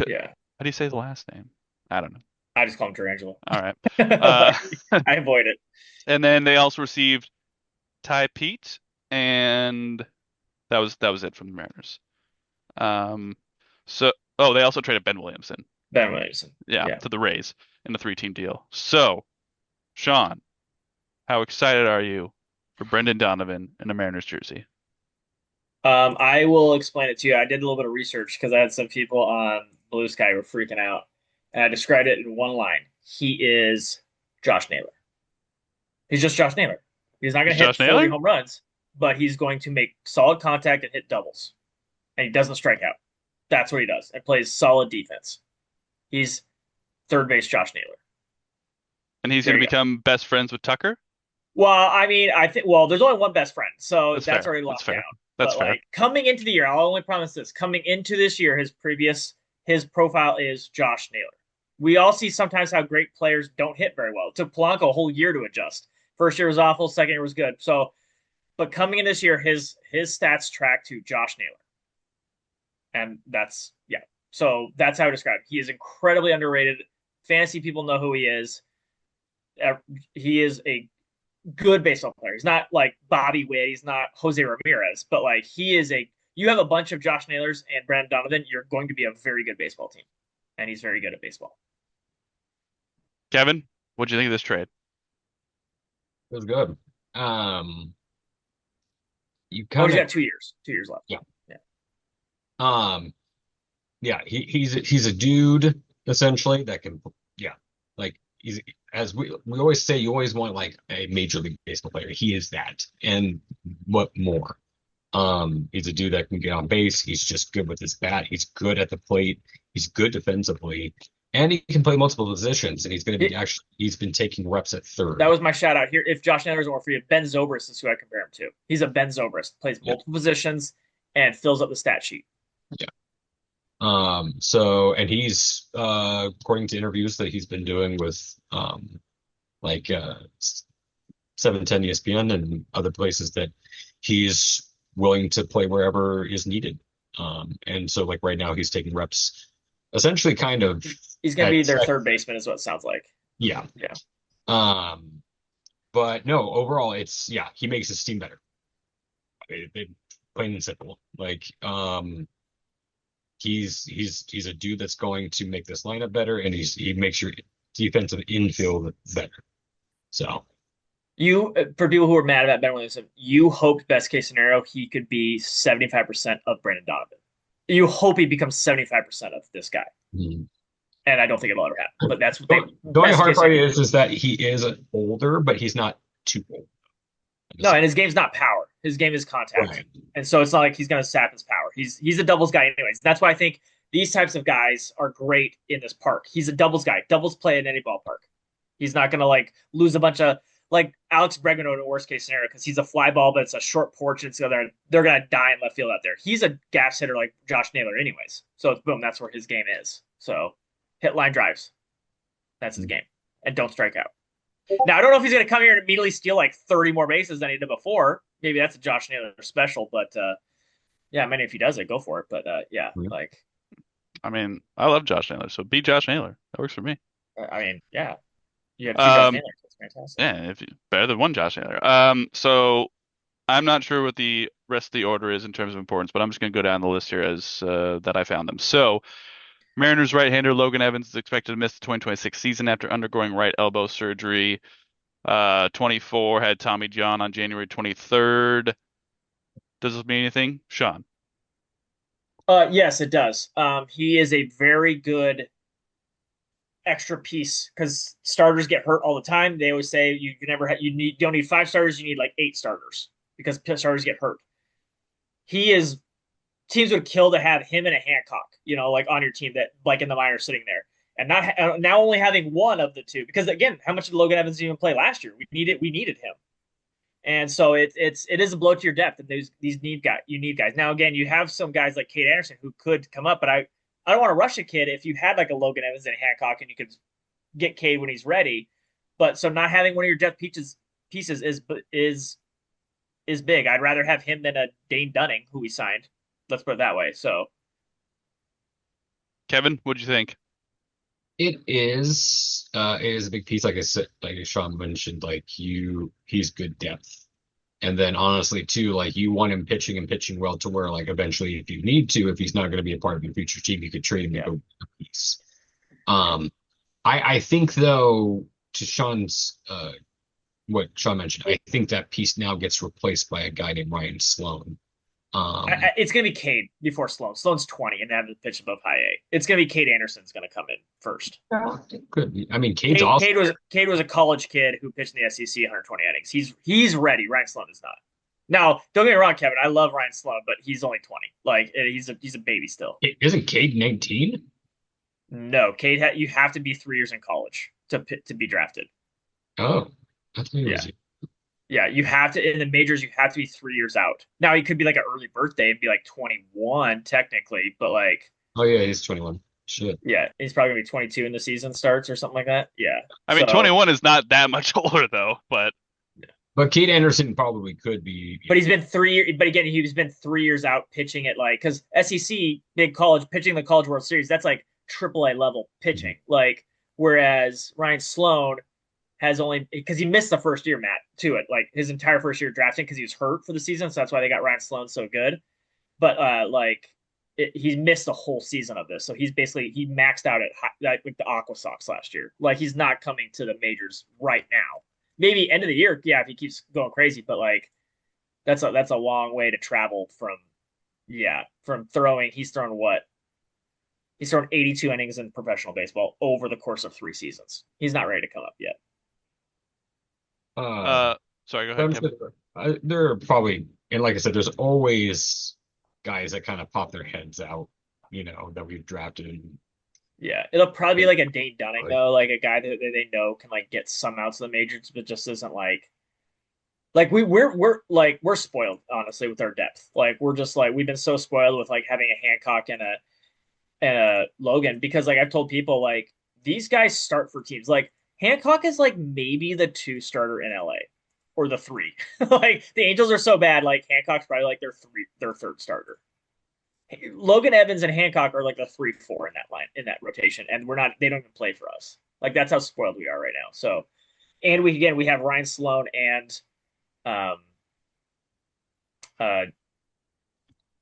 Yeah, How do you say the last name? I don't know. I just call him Durangelo. All right. Uh, I avoid it. and then they also received Ty Pete, and that was it from the Mariners. Um, so they also traded Ben Williamson. Ben Williamson. Yeah, Yeah. to the Rays in a three-team deal. So, Sean, how excited are you for Brendan Donovan in a Mariners jersey? I will explain it to you. I did a little bit of research because I had some people on Blue Sky who were freaking out, and I described it in one line. He is Josh Naylor. He's just Josh Naylor. He's not going Is to hit Josh 40 Naylor? home runs, but he's going to make solid contact and hit doubles. And he doesn't strike out. That's what he does. And plays solid defense. He's third base Josh Naylor. And he's There going to you go. become best friends with Tucker? Well, I mean, I think there's only one best friend, so That's that's fair. already That's locked fair. down. That's But fair. like coming into the year, I'll only promise this: coming into this year, his profile is Josh Naylor. We all see sometimes how great players don't hit very well. It took Polanco a whole year to adjust. First year was awful, second year was good. So, but coming in this year, his stats track to Josh Naylor, and that's yeah. So that's how I describe it. He is incredibly underrated. Fantasy people know who he is. He is a good baseball player. He's not like Bobby Witt. He's not Jose Ramirez, but like he is a. You have a bunch of Josh Naylors and Brandon Donovan. You're going to be a very good baseball team, and he's very good at baseball. Kevin, what'd you think of this trade? it was good. You Oh, kind he's of got 2 years. 2 years left. yeah. Yeah. Um, yeah, he's a dude essentially that can like he's as we always say, you always want like a major league baseball player. He is that, and what more? He's a dude that can get on base. He's just good with his bat. He's good at the plate. He's good defensively, and he can play multiple positions, and he's going to be It, actually he's been taking reps at that third. was my shout out here. If Josh Naylor isn't more for you, Ben Zobrist is who I compare him to. He's a Ben Zobrist, plays Yeah, multiple positions and fills up the stat sheet. yeah. So and he's according to interviews that he's been doing with like 710 ESPN and other places that he's willing to play wherever is needed. And so like right now he's taking reps essentially kind of He's going to be at, their at third baseman, is what it sounds like. yeah. Yeah. Um, but no, overall it's yeah, he makes his team better. Plain and simple. Like he's a dude that's going to make this lineup better and he makes your defensive infield better. So You, for people who are mad about Ben Williamson, you hoped best case scenario he could be 75% of Brandon Donovan. You hope he becomes 75% of this guy. mhm. And I don't think it'll ever happen. But that's what they The only best hard case part scenario. is that he is older, but he's not too old at the No, same and his game's not power. His game is time. contact. Right. And so it's not like he's going to sap his power. He's a doubles guy anyways. That's why I think these types of guys are great in this park. He's a doubles guy. Doubles play in any ballpark. He's not going to like lose a bunch of like Alex Bregman in a worst case scenario because he's a fly ball, but it's a short porch and so they're going to die in left field out there. He's a gas hitter like Josh Naylor anyways. So it's boom, that's where his game is. So hit line drives. That's his game. And don't strike out. Now I don't know if he's going to come here and immediately steal like 30 more bases than he did before. Maybe that's a Josh Naylor special, but yeah, I mean if he does it, go for it. But yeah, Mhm. like I mean, I love Josh Naylor, so be Josh Naylor. That works for me. I mean, yeah, you have two Josh Um, Naylors. That's fantastic. yeah, if you, better than one Josh Naylor. So I'm not sure what the rest of the order is in terms of importance, but I'm just going to go down the list here as that I found them. So Mariners right-hander Logan Evans is expected to miss the 2026 season after undergoing right elbow surgery. 24 had Tommy John on January 23rd. Does this mean anything, Sean? Yes, it does. He is a very good extra piece because starters get hurt all the time. They always say you can never you don't need five starters, you need like eight starters because starters get hurt. He is teams would kill to have him and a Hancock, like on your team that like in the minors sitting there, and not now only having one of the two because again, how much did Logan Evans even play last year? We needed him, and so it is a blow to your depth. And these you need guys. Now again, you have some guys like Cade Anderson who could come up, but I don't want to rush a kid if you had like a Logan Evans and a Hancock and you could get Cade when he's ready. But so not having one of your depth pieces is big. I'd rather have him than a Dane Dunning who we signed. Let's put it that way. So Kevin, what'd you think? It is a big piece, like I said, like Sean mentioned, he's good depth. And then honestly too, like you want him pitching and pitching well to where like eventually if you need to, if he's not going to be a part of your future team, you could trade him and yeah, go a piece. Um I think though to Sean's what Sean mentioned, I think that piece now gets replaced by a guy named Ryan Sloan. Um it's gonna be Cade before Sloan. Sloan's 20 and have to pitch above high A. It's gonna be Cade Anderson's gonna come in first. Could be. I mean, Cade's awesome. Cade was a college kid who pitched in the SEC 120 innings. He's ready. Ryan Sloan is not. Now, don't get me wrong, Kevin. I love Ryan Sloan, but he's only 20. Like he's a baby still. Isn't Cade 19? No, Cade, you have to be 3 years in college to be drafted. Oh, I think it Yeah, was. yeah. You have to in the majors. You have to be 3 years out. Now he could be like an early birthday and be like 21 technically, but like Oh yeah, he's 21. Shit. yeah, he's probably gonna be 22 when the season starts or something like that. Yeah. I mean, So, 21 is not that much older though, but But Cade Anderson probably could be. but he's been 3 years. But again, he's been 3 years out pitching it like because SEC big college pitching the College World Series. That's like AAA level pitching. Like whereas Ryan Sloan has only because he missed the first year, Matt, to it like his entire first year drafting because he was hurt for the season. So that's why they got Ryan Sloan so good. But he missed the whole season of this, so he maxed out at like the Aqua Sox last year. Like he's not coming to the majors right now. Maybe end of the year, yeah, if he keeps going crazy. But like that's a long way to travel from throwing. He's thrown what? He's thrown 82 innings in professional baseball over the course of 3 seasons. He's not ready to come up yet. Uh, sorry, go ahead, I'm Kevin. sure there are probably, and like I said, there's always guys that kind of pop their heads out, that we've drafted and Yeah, it'll probably be Like, like a Dane Dunning though, like a guy that they know can like get some outs of the majors, but just isn't like we're spoiled honestly with our depth. Like we're just like we've been so spoiled with like having a Hancock and a Logan because like I've told people like these guys start for teams. Like Hancock is like maybe the two starter in LA or the three. Like the Angels are so bad, like Hancock's probably like their third starter. Logan Evans and Hancock are like the 3-4 in that line in that rotation, and we're not. They don't even play for us. Like that's how spoiled we are right now. So, and we have Ryan Sloan and um uh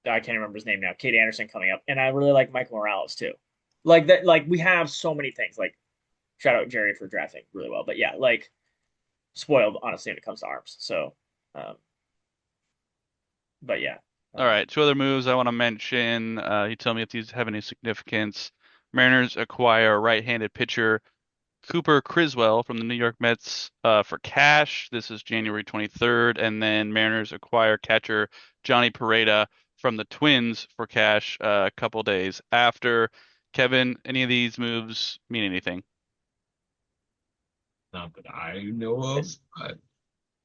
I can't remember his name now. Kate Anderson coming up, and I really like Michael Morales too. Like that. Like we have so many things. Like shout out Jerry for drafting really well, but yeah, like spoiled honestly when it comes to arms. So, um, but yeah, All right, two other moves I want to mention. You tell me if these have any significance. Mariners acquire right-handed pitcher Cooper Criswell from the New York Mets for cash. This is January 23rd. And then Mariners acquire catcher Johnny Pereda from the Twins for cash a couple days after. Kevin, any of these moves mean anything? not that I know of. I'm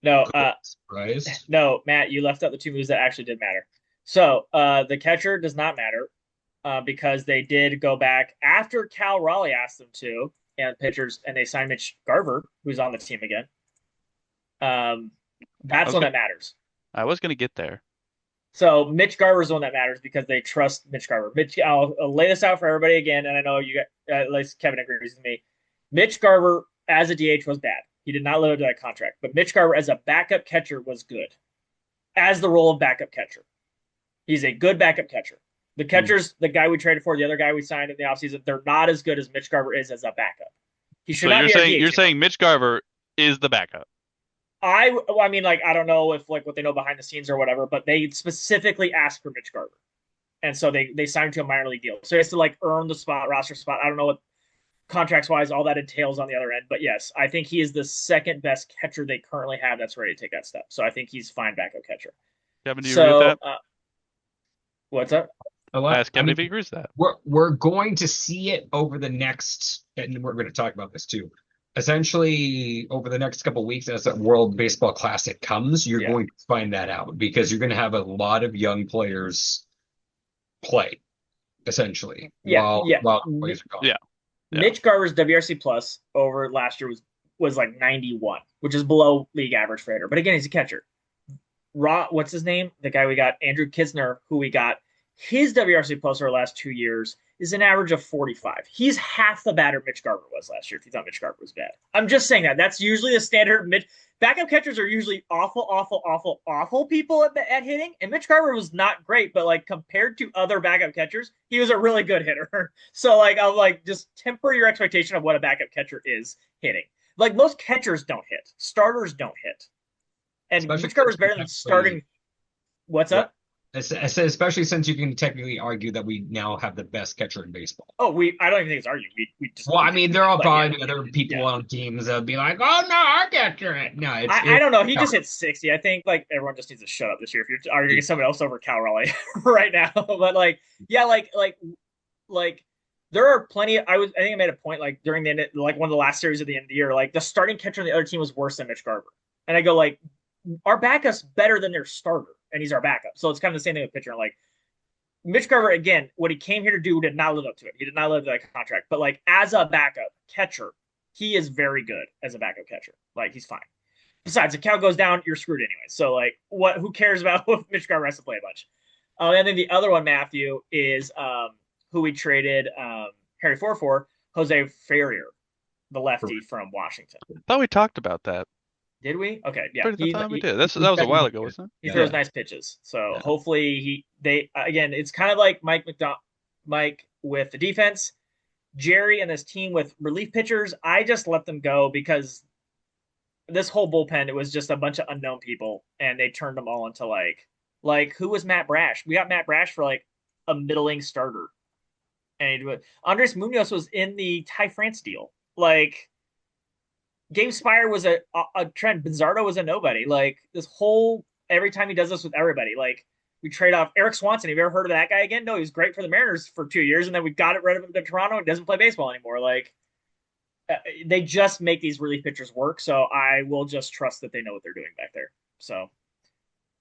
no, surprised. no, Matt, you left out the two moves that actually did matter. So the catcher does not matter because they did go back after Cal Raleigh asked them to, and pitchers, and they signed Mitch Garver, who's on the team again. Um, I that's was one gonna, that matters. I was gonna get there. So Mitch Garver is the one that matters because they trust Mitch Garver. I'll lay this out for everybody again, and I know you got at least Kevin agrees with me. Mitch Garver as a DH was bad. He did not live up to that contract, but Mitch Garver as a backup catcher was good as the role of backup catcher. He's a good backup catcher. The Hmm. catchers, the guy we traded for, the other guy we signed in the offseason, they're not as good as Mitch Garver is as a backup. He should So not you're be our saying DH you're anymore. saying Mitch Garver is the backup. I mean, like, I don't know if like what they know behind the scenes or whatever, but they specifically asked for Mitch Garver, and so they signed him to a minor league deal. So he has to like earn the spot, roster spot. I don't know what contracts wise all that entails on the other end, but yes, I think he is the second best catcher they currently have that's ready to take that step. So I think he's fine backup catcher. Kevin, do you agree with So that? what's up? A I lot. asked I Kevin if mean, he agrees with that. we're going to see it over the next, and we're going to talk about this too. Essentially, over the next couple of weeks, as that World Baseball Classic comes, you're Yeah, going to find that out because you're going to have a lot of young players play, essentially, yeah, while yeah. while players are gone. Yeah, yeah. Mitch Garver's WRC plus over last year was like 91, which is below league average for hitter. But again, he's a catcher. What's his name? The guy we got, Andrew Kisner, who we got. His WRC plus over the last 2 years is an average of 45. He's half the batter Mitch Garver was last year. If you thought Mitch Garver was bad, I'm just saying that. That's usually the standard. Backup catchers are usually awful, awful, awful, awful people at hitting. And Mitch Garver was not great, but like compared to other backup catchers, he was a really good hitter. So like I'll like just temper your expectation of what a backup catcher is hitting. Like most catchers don't hit, starters don't hit, and Especially Mitch Garver since is we better than technically, starting. What's what up? I said, especially since you can technically argue that we now have the best catcher in baseball. Oh, I don't even think it's argued. We just Well, I we do. mean, there are Like yeah, probably other yeah. people on teams that would be like, "Oh no, our catcher." No, I it's don't know. He just hit 60. I think like everyone just needs to shut up this year if you're arguing someone else over Cal Raleigh right now. But like yeah, like there are plenty. I think I made a point like during the end, like one of the last series at the end of the year, like the starting catcher on the other team was worse than Mitch Garver, and I go like our backup's better than their starter, and he's our backup. So it's kind of the same thing with pitcher. Like Mitch Garver, again, what he came here to do did not live up to it. He did not live up to that contract. But like as a backup catcher, he is very good as a backup catcher. Like he's fine. Besides, if Cal goes down, you're screwed anyway. So like, what? Who cares about if Mitch Garver has to play a bunch? And then the other one, Matthew, is who we traded Harry Ford for, Jose Ferrier, the lefty from Washington. I thought we talked about that. Did we? Okay, yeah. I thought we did. we That was a while technically ago, wasn't He yeah. throws it? nice pitches. So Yeah, hopefully they again. It's kind of like Mike with the defense. Jerry and his team with relief pitchers. I just let them go because this whole bullpen it was just a bunch of unknown people, and they turned them all into like who was Matt Brash? We got Matt Brash for like a middling starter, and Andres Munoz was in the Ty France deal. Like Gabe Spire was a trend. Bizardo was a nobody. Like this whole every time he does this with everybody, like We trade off Eric Swanson. Have you ever heard of that guy again? No, he was great for the Mariners for 2 years, and then we got rid of him to Toronto and doesn't play baseball anymore. Like they just make these relief pitchers work. So I will just trust that they know what they're doing back there. So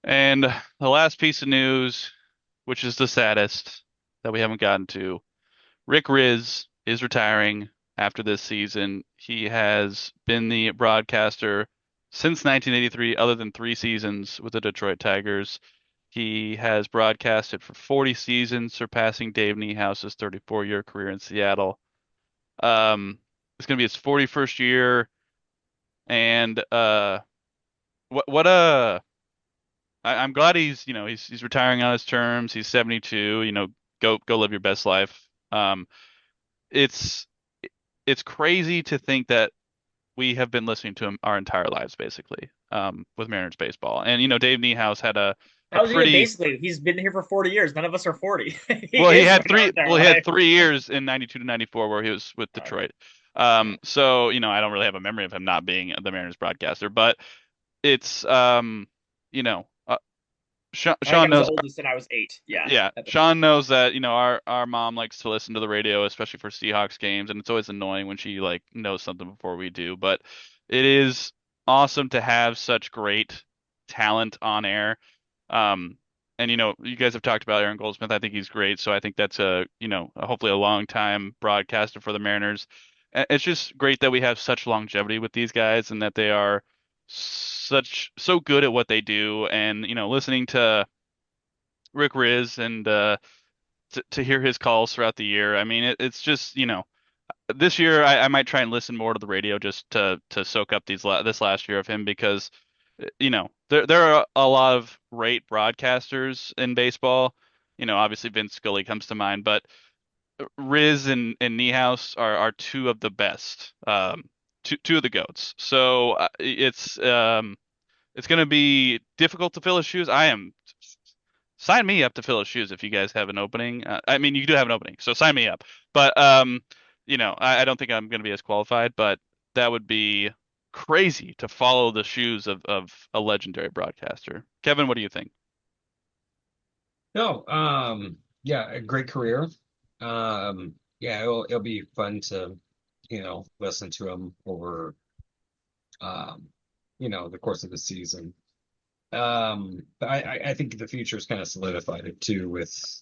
And the last piece of news, which is the saddest that we haven't gotten to, Rick Rizzs is retiring after this season. He has been the broadcaster since 1983, other than 3 seasons with the Detroit Tigers. He has broadcasted for 40 seasons, surpassing Dave Niehouse's 34-year career in Seattle. It's going to be his 41st year, and what I'm glad he's retiring on his terms. He's 72. Go live your best life. It's it's crazy to think that we have been listening to him our entire lives, basically, with Mariners baseball. And Dave Niehaus had a how was he pretty basically? He's been here for 40 years. None of us are 40. He well. He is had our three. entire Well, he had life. 3 years in '92 to '94 where he was with Okay. Detroit. Yeah. So I don't really have a memory of him not being the Mariners broadcaster, but it's you know, uh, I think Sean I was the knows. oldest and I was 8. Yeah. Yeah, At the time. Sean knows that, our mom likes to listen to the radio, especially for Seahawks games, and it's always annoying when she like knows something before we do, but it is awesome to have such great talent on air. Um, and you guys have talked about Aaron Goldsmith. I think he's great, so I think that's hopefully a long time broadcaster for the Mariners. It's just great that we have such longevity with these guys and that they are so good at what they do. And listening to Rick Riz and to hear his calls throughout the year. I mean, it's just this year I might try and listen more to the radio just to soak up this last year of him because there are a lot of great broadcasters in baseball. Obviously Vince Scully comes to mind, but Riz and Niehaus are two of the best, two of the goats. So it's going to be difficult to fill his shoes. I am sign me up to fill his shoes if you guys have an opening. I mean, you do have an opening, so sign me up. But I don't think I'm going to be as qualified, but that would be crazy to follow the shoes of a legendary broadcaster. Kevin, what do you think? No, yeah, a great career. Yeah, it'll be fun to, listen to him over, um, the course of the season. But I think the future is kind of solidified it too with,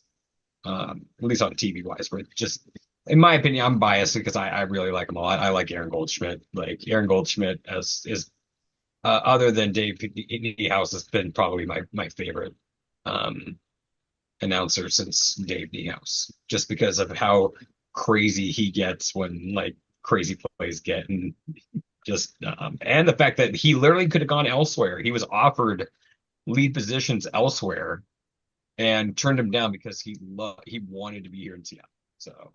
at least on TV wise, but just in my opinion, I'm biased because I really like him a lot. I like Aaron Goldschmidt. Like Aaron Goldschmidt as is other than Dave Niehaus has been probably my favorite. Um, Announcer since Dave Niehaus, just because of how crazy he gets when like crazy plays get, and just and the fact that he literally could have gone elsewhere. He was offered lead positions elsewhere and turned him down because he wanted to be here in Seattle. So,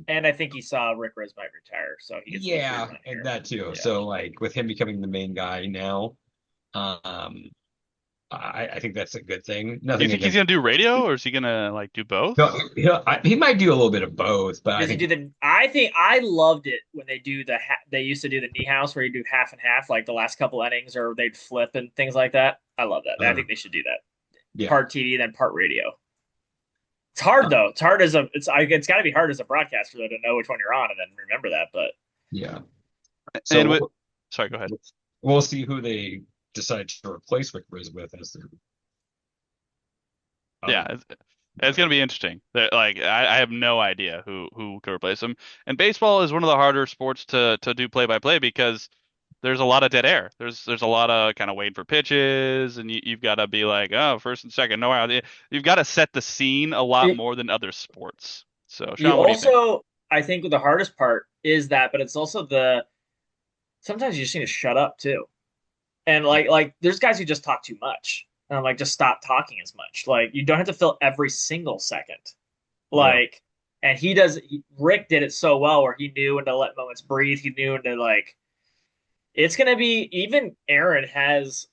And I think he saw Rick Rizzs might retire, so he gets the free yeah, run and here. that too. Yeah. So like with him becoming the main guy now, um, I think that's a good thing. Do you Nothing think he's against. gonna do radio, or is he gonna like do both? He might do a little bit of both, but I Does he think do the? I think I loved it when they do the. They used to do the knee house where you do half and half, like the last couple innings, or they'd flip and things like that. I love that. I uh, think they should do that. yeah. Part TV, then part radio. It's hard though. It's hard as a. It's got to be hard as a broadcaster though to know which one you're on and then remember that. But Yeah. And So sorry, go ahead. we'll see who they decide to replace Rick Rizzs with as their Yeah, um it's gonna be interesting. Like I have no idea who could replace him. And baseball is one of the harder sports to do play by play because there's a lot of dead air. There's a lot of kind of waiting for pitches, and you've got to be like, oh, first and second, no out. You've got to set the scene a lot it, more than other sports. So, you Sean, what do you think? also, I think the hardest part is that, but it's also the. Sometimes you just need to shut up too. And like there's guys who just talk too much. And I'm like, just stop talking as much. Like you don't have to fill every single second. yeah. Like, and Rick did it so well where he knew when to let moments breathe. He knew when to like. It's gonna be even Aaron has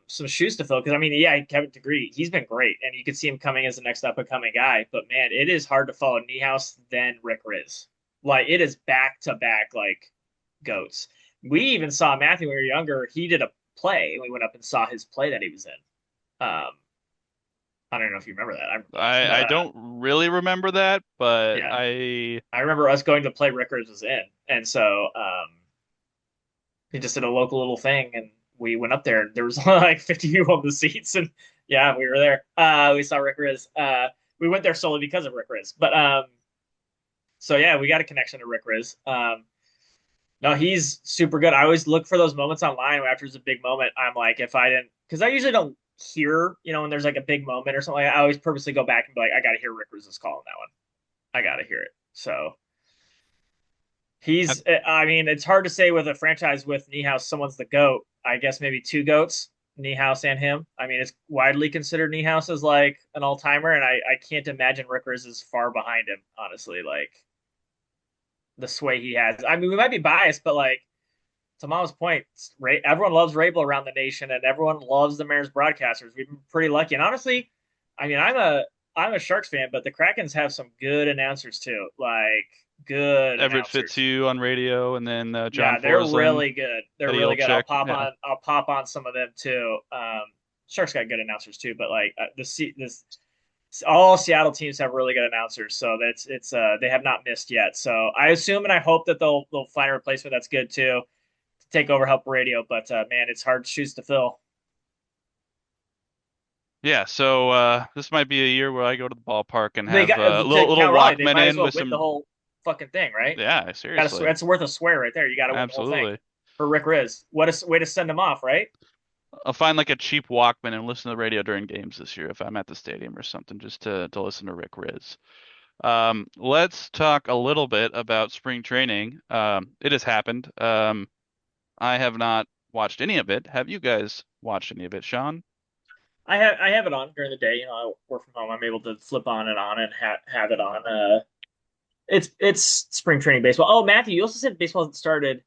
some shoes to fill because I mean, yeah, Kevin agree. He's been great, and you could see him coming as the next up and coming guy. But man, it is hard to follow Niehaus then Rick Riz. Like it is back to back like goats. We even saw Matthew when we were younger. He did a play, and we went up and saw his play that he was in. Um, I don't know if you remember that. I remember that. I But don't really remember that, but yeah, I I remember us going to play Rick Rizzs was in, and so he just did a local little thing, and we went up there. There was like 50 people in the seats, and yeah, we were there. We saw Rick Rizzs. We went there solely because of Rick Rizzs, but so yeah, we got a connection to Rick Rizzs. No, he's super good. I always look for those moments online after there's a big moment. I'm like, if I didn't, because I usually don't hear, when there's like a big moment or something. I always purposely go back and be like, I got to hear Rick Rizzs call on that one. I got to hear it. So I mean, it's hard to say with a franchise with Niehaus, someone's the GOAT. I guess maybe two GOATs, Niehaus and him. I mean, it's widely considered Niehaus as like an all timer, and I can't imagine Rick Rizzs is far behind him, honestly. Like the sway he has. I mean, we might be biased, but like to Mom's point, everyone loves Rabel around the nation, and everyone loves the Mariners broadcasters. We've been pretty lucky, and honestly, I mean, I'm a Sharks fan, but the Krakens have some good announcers too, like good Everett announcers. Fitzhugh on radio, and then John Yeah, they're Forsland, really good. They're Eddie really good. I'll Olczyk. pop Yeah. on. I'll pop on some of them too. Sharks got good announcers too, but like this all Seattle teams have really good announcers, so that's it's they have not missed yet. So I assume and I hope that they'll find a replacement that's good too to take over help radio. But man, it's hard shoes to fill. Yeah, so this might be a year where I go to the ballpark and They have got a to little count Raleigh. They Walkman might as in well with win the some. whole fucking thing, right? Yeah, Got to seriously, that's worth a swear right there. You got to win the whole thing absolutely. for Rick Riz. What a way to send him off, right? I'll find like a cheap Walkman and listen to the radio during games this year if I'm at the stadium or something, just to listen to Rick Rizzs. Let's talk a little bit about spring training. It has happened. I have not watched any of it. Have you guys watched any of it, Sean? I have it on during the day. I work from home. I'm able to flip on and have it on. It's spring training baseball. Oh, Matthew, you also said baseball hasn't started.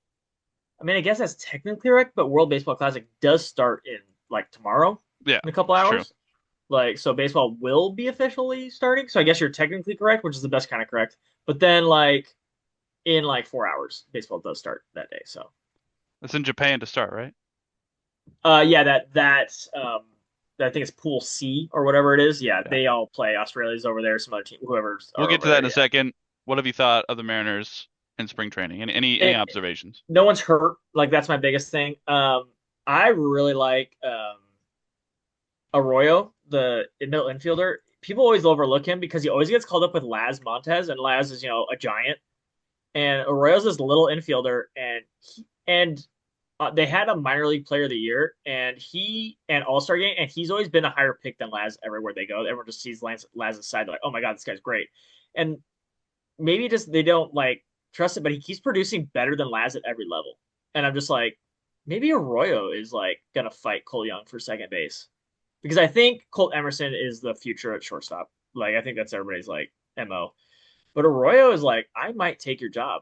I mean, I guess that's technically correct, but World Baseball Classic does start in like tomorrow Yeah, in a couple it's true. hours. Like, so baseball will be officially starting. So I guess you're technically correct, which is the best kind of correct. But then, like, in like 4 hours, baseball does start that day. So, It's in Japan to start, right? yeah, I think it's Pool C or whatever it is. Yeah, Yeah. they all play. Australia's over there, some other team, whoever's We'll are get over to that there. in a Yeah, second. What have you thought of the Mariners in spring training? Any it, observations? no one's hurt. Like that's my biggest thing. I really like Arroyo, the middle infielder. People always overlook him because he always gets called up with Laz Montez, and Laz is a giant, and Arroyo's this little infielder, and they had a minor league player of the year, and he an All Star game, and he's always been a higher pick than Laz everywhere they go. Everyone just sees Laz's side, they're like, oh my god, this guy's great, and maybe just they don't like trust it, but he keeps producing better than Laz at every level, and I'm just like, maybe Arroyo is like gonna fight Cole Young for second base because I think Colt Emerson is the future at shortstop. Like I think that's everybody's like mo. But Arroyo is like, I might take your job,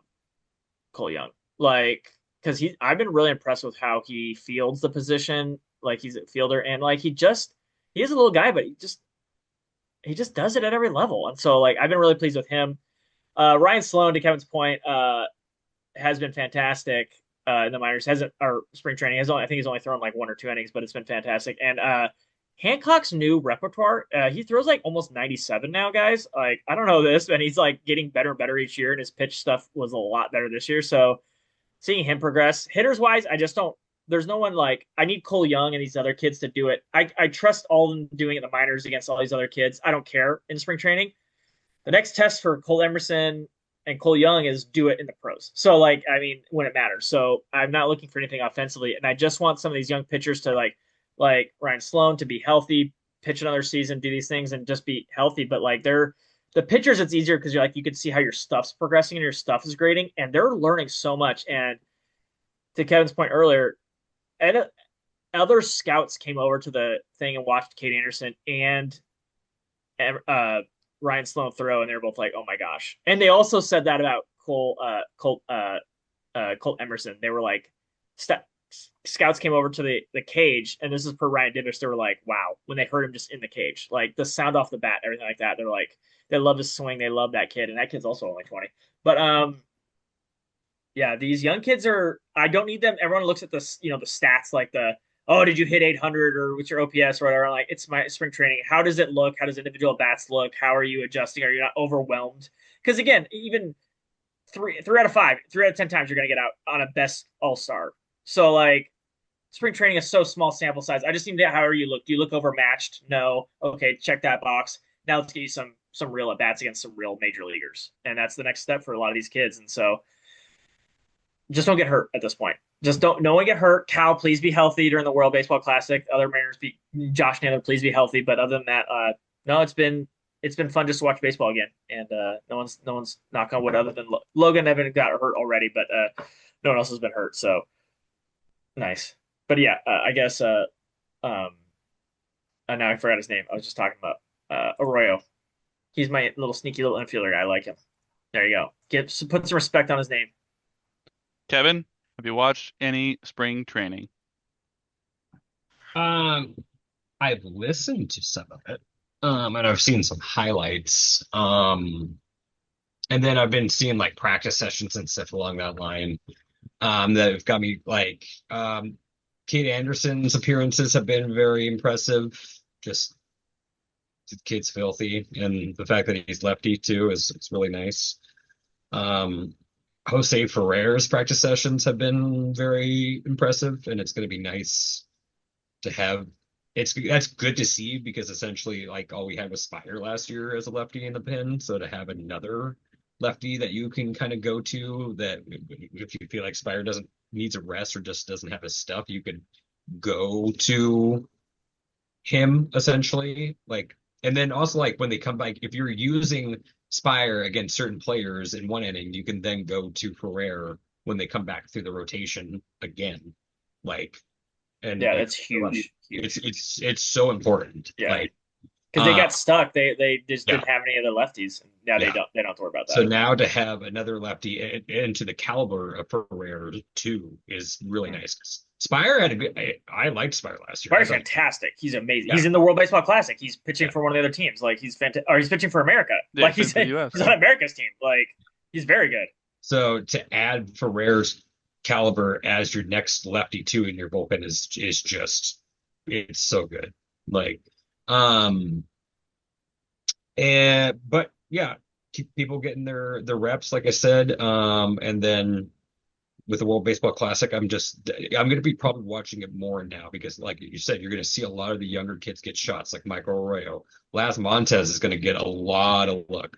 Cole Young. Like because I've been really impressed with how he fields the position. Like he's a fielder and like he is a little guy, but he just does it at every level. And so like I've been really pleased with him. Ryan Sloan, to Kevin's point, has been fantastic in the minors. Hasn't or spring training has only I think he's only thrown like 1 or 2 innings, but it's been fantastic. And Hancock's new repertoire, he throws like almost 97 now, guys. Like I don't know this, and he's like getting better and better each year, and his pitch stuff was a lot better this year. So seeing him progress, hitters wise, I just don't. There's no one like I need Cole Young and these other kids to do it. I trust all of them doing it in the minors against all these other kids. I don't care in spring training. The next test for Cole Emerson and Cole Young is do it in the pros. So like I mean when it matters. So I'm not looking for anything offensively, and I just want some of these young pitchers to like Ryan Sloan to be healthy, pitch another season, do these things, and just be healthy. But like they're the pitchers, it's easier because you can see how your stuff's progressing and your stuff is grading, and they're learning so much. And to Kevin's point earlier, and other scouts came over to the thing and watched Kate Anderson and uh, Ryan Sloan throw, and they're both like, "Oh my gosh!" And they also said that about Colt Emerson. They were like, scouts came over to the cage, and this is per Ryan Divish. They were like, "Wow!" When they heard him just in the cage, like the sound off the bat, everything like that. They're like, they love his swing. They love that kid, and that kid's also only 20. But yeah, these young kids are. I don't need them. Everyone looks at the stats like the oh, did you hit 800 or what's your OPS or whatever? I'm like, it's my spring training. How does it look? How does individual bats look? How are you adjusting? Are you not overwhelmed? Because again, even three out of five, 3 out of 10 times you're gonna get out on a best all-star. So like spring training is so small sample size. I just need to however you look. Do you look overmatched? No. Okay, check that box. Now let's get you some real at bats against some real major leaguers, and that's the next step for a lot of these kids. And so just don't get hurt at this point. Just don't. No one get hurt. Cal, please be healthy during the World Baseball Classic. Other Mariners, Josh Naylor, please be healthy. But other than that, no, it's been fun just to watch baseball again. And no one's knock on wood other than Logan Evan got hurt already, but no one else has been hurt. So nice. But yeah, I guess now I forgot his name. I was just talking about Arroyo. He's my little sneaky little infielder guy. I like him. There you go. Put some respect on his name. Kevin, have you watched any spring training? I've listened to some of it, and I've seen some highlights. And then I've been seeing like practice sessions and stuff along that line. That have got me like Kate Anderson's appearances have been very impressive. Just the kid's filthy, and the fact that he's lefty too is really nice. Jose Ferrer's practice sessions have been very impressive, and it's going to be nice to have. That's good to see because essentially, like all we had was Spire last year as a lefty in the pen, so to have another lefty that you can kind of go to that if you feel like Spire doesn't needs a rest or just doesn't have his stuff, you could go to him essentially. Like, and then also like when they come back, if you're using Spire against certain players in one inning, you can then go to Ferrer when they come back through the rotation again. Like, and Yeah, that's huge. It's so important. Yeah. Like, because they got stuck. They just yeah. didn't have any other lefties. Now Yeah. they don't worry about that. So now to have another lefty into the caliber of Ferrer too is really nice. Spire had a good. I liked Spire last year. Spire's fantastic. He's amazing. Yeah. He's in the World Baseball Classic. He's pitching for one of the other teams. Like he's fantastic. Or he's pitching for America. Yeah, like he's on America's team. Like he's very good. So to add Ferrer's caliber as your next lefty too in your bullpen is just it's so good. Like but yeah, keep people getting their reps, like I said. And then with the World Baseball Classic, I'm going to be probably watching it more now because, like you said, you're going to see a lot of the younger kids get shots, like Michael Arroyo. Laz Montez is going to get a lot of look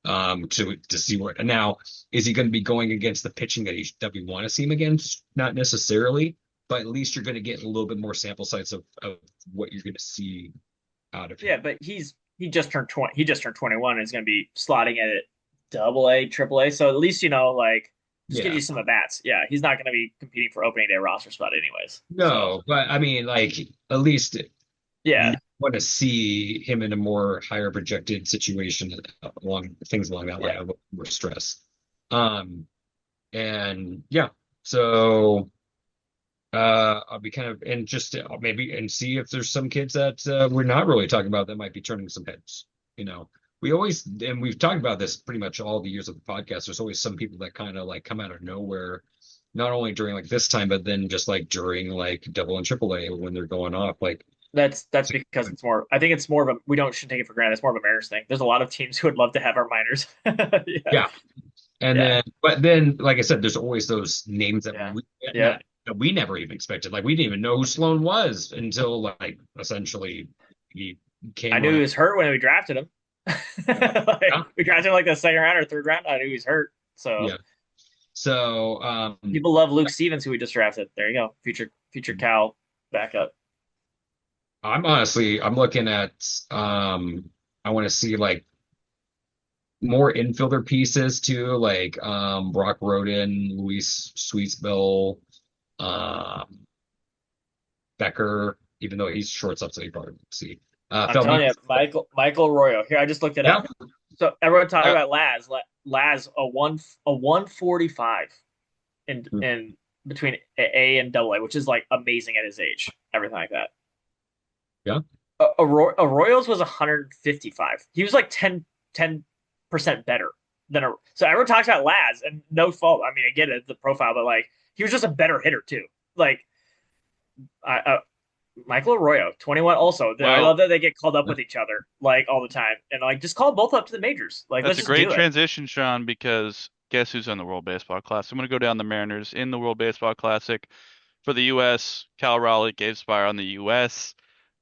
to see what. And now, is he going to be going against the pitching that we want to see him against? Not necessarily, but at least you're going to get a little bit more sample size of what you're going to see out of him. Yeah, but he just turned 20. He just turned 21 and is going to be slotting at AA, AAA. So at least like. Just give you some at bats. Yeah, he's not going to be competing for opening day roster spot anyways. No, but I mean, like at least you want to see him in a more higher projected situation along that line of more stress. And yeah, so I'll be kind of and just maybe and see if there's some kids that we're not really talking about that might be turning some heads. We've talked about this pretty much all the years of the podcast. There's always some people that kind of like come out of nowhere, not only during like this time, but then just like during like double and triple A when they're going off. Like that's because it's more. I think it's more of a shouldn't take it for granted. It's more of a Mariners thing. There's a lot of teams who would love to have our minors. Then like I said, there's always those names that we never even expected. Like we didn't even know who Sloan was until like essentially he came. I knew he was hurt when we drafted him. We drafted him like the second round or third round. I knew he was hurt. So people love Luke Stevens, who we just drafted. There you go, future Cal backup. I'm looking at I want to see like more infielder pieces too, like Brock Roden, Luis Sweetsbill, Becker, even though he's shortstop, so you probably won't see. I'm telling you, Michael Arroyo. Here, I just looked it up. So everyone talking about Laz a 145 in between A and AA, which is like amazing at his age. Everything like that. Yeah. Arroyo's was 155. He was like 10% better than so everyone talks about Laz, and no fault. I mean, I get it, the profile, but like he was just a better hitter too. Like Michael Arroyo, 21 also. I Well, love that they get called up with each other like all the time. And like just call both up to the majors. Like that's let's a just great do it. transition, Sean, because guess who's on the World Baseball Classic? I'm going to go down the Mariners in the World Baseball Classic. For the U.S., Cal Raleigh, Gabe Spire on the U.S.,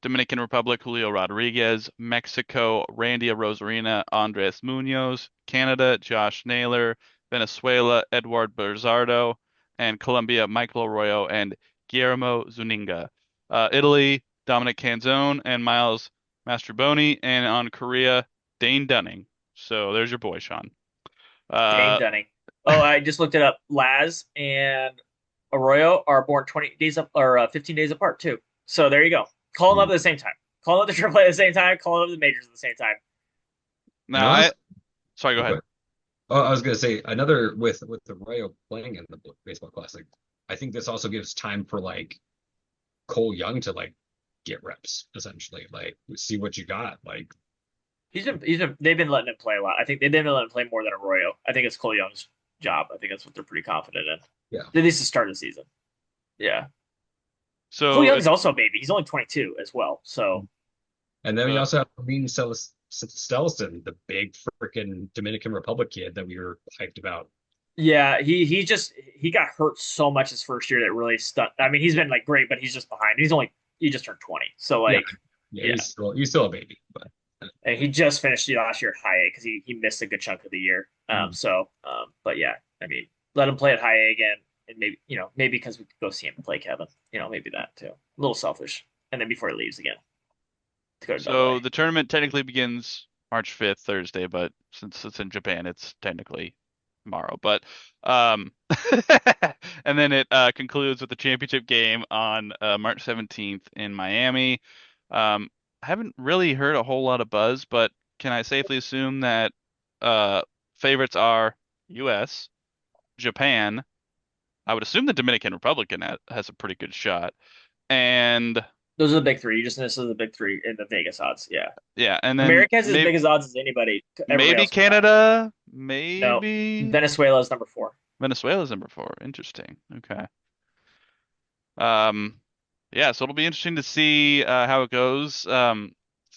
Dominican Republic, Julio Rodriguez, Mexico, Randy Rosarina, Andres Munoz, Canada, Josh Naylor, Venezuela, Edward Berzardo, and Colombia, Michael Arroyo and Guillermo Zuniga. Italy, Dominic Canzone and Miles Mastrobuoni, and on Korea, Dane Dunning. So there's your boy, Sean. Dane Uh, Dunning. Oh, I just looked it up. Laz and Arroyo are born 20 days up or 15 days apart too. So there you go. Call them up Hmm. at the same time. Call them up the AAA at the same time. Call them up the majors at the same time. And now honestly, sorry, go ahead. okay. Oh, I was gonna say another with the Rayo playing in the baseball classic. I think this also gives time for like Cole Young to like get reps essentially, like see what you got. Like, They've been letting him play a lot. I think they've been letting him play more than Arroyo. I think it's Cole Young's job. I think that's what they're pretty confident in. yeah. At least to start the season. Yeah. Cole So, Young's also a baby. He's only 22 as well. So And then we uh, also have Stelson, the big freaking Dominican Republic kid that we were hyped about. yeah, he got hurt so much his first year that really stuck. I mean, he's been like great, but he's just behind. He just turned 20. So Yeah, like yeah, yeah. he's still a baby, but And he just finished last year at high A because he missed a good chunk of the year. mm. But yeah, I mean, let him play at high A again, and maybe because we could go see him play Kevin, maybe that too. A little selfish, and then before he leaves again to go to Double A. so the tournament technically begins March 5th, Thursday, but since it's in Japan, it's technically tomorrow. But um, and then it concludes with the championship game on March 17th in Miami. I haven't really heard a whole lot of buzz, but can I safely assume that uh, favorites are U.S., Japan? I would assume the Dominican Republic has a pretty good shot, and Those are the big three. You just listed the big three in the Vegas odds. Yeah, yeah, and then America has as big as odds as anybody. Everybody maybe else combined. Canada, No, maybe Venezuela is number four. Venezuela's number four. Interesting. Okay. Um, yeah, so it'll be interesting to see how it goes.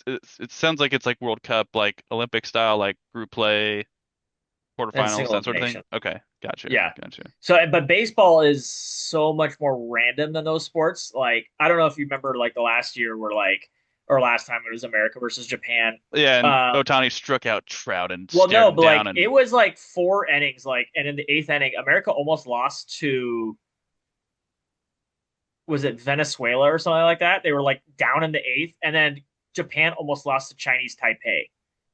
It sounds like it's like World Cup, like Olympic style, like group play, And quarterfinals, single that sort of thing. elimination. Okay, gotcha, Yeah. gotcha. So, but baseball is so much more random than those sports. Like, I don't know if you remember, like the last year where or last time it was America versus Japan. Yeah, and Uh, Otani struck out Trout and well, stared no, him but down, like it and was like four innings, like, and in the eighth inning, America almost lost to was it Venezuela or something like that? They were like down in the eighth, and then Japan almost lost to Chinese Taipei.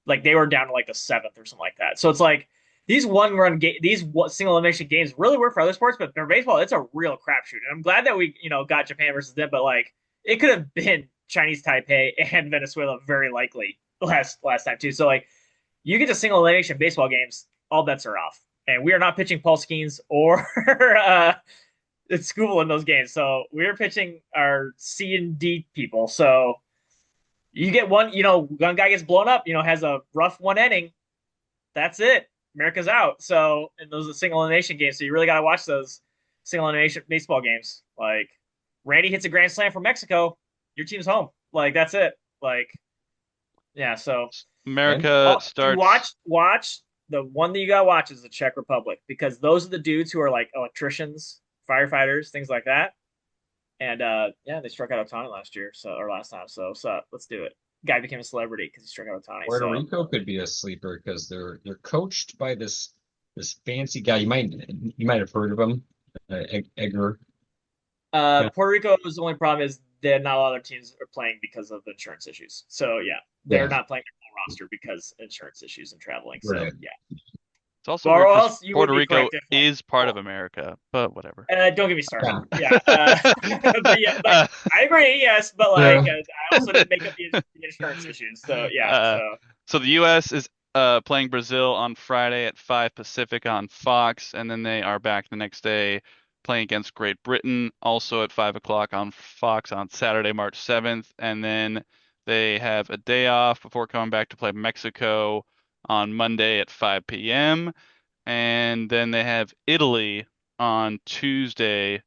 Like they were down to like the seventh or something like that. So it's like these single elimination games really work for other sports, but for baseball, it's a real crapshoot. And I'm glad that we got Japan versus them, but like it could have been Chinese Taipei and Venezuela very likely last time too. So like you get to single elimination baseball games, all bets are off. And we are not pitching Paul Skeens or it's Scooble in those games. So we're pitching our C and D people. So you get one guy gets blown up, has a rough one inning. That's it. America's out. So, and those are single elimination games. So you really got to watch those single elimination baseball games. Like Randy hits a grand slam from Mexico, your team's home. Like that's it. Like, yeah. So And America you starts. watch the one that you got to watch is the Czech Republic because those are the dudes who are like electricians, firefighters, things like that. And yeah, they struck out Otani last year, or last time. So let's do it. Guy became a celebrity because he struck out Otani. Puerto So Rico could be a sleeper because they're coached by this fancy guy. You might have heard of him, Edgar. Yeah, Puerto Rico's only problem is that not a lot of their teams are playing because of insurance issues. So yeah, they're yeah, not playing their full roster because insurance issues and traveling. So right. yeah, It's also or weird because else you would Puerto be Rico correct if like, is part of well, America, but whatever. don't get me started. Yeah. Yeah, but yeah, like Uh, I agree, yes, but like Yeah. I also didn't make up the insurance issues. So yeah, uh, so so the U.S. is playing Brazil on Friday at 5 Pacific on Fox, and then they are back the next day playing against Great Britain, also at 5 o'clock on Fox on Saturday, March 7th, and then they have a day off before coming back to play Mexico on Monday at 5 p.m. And then they have Italy on Tuesday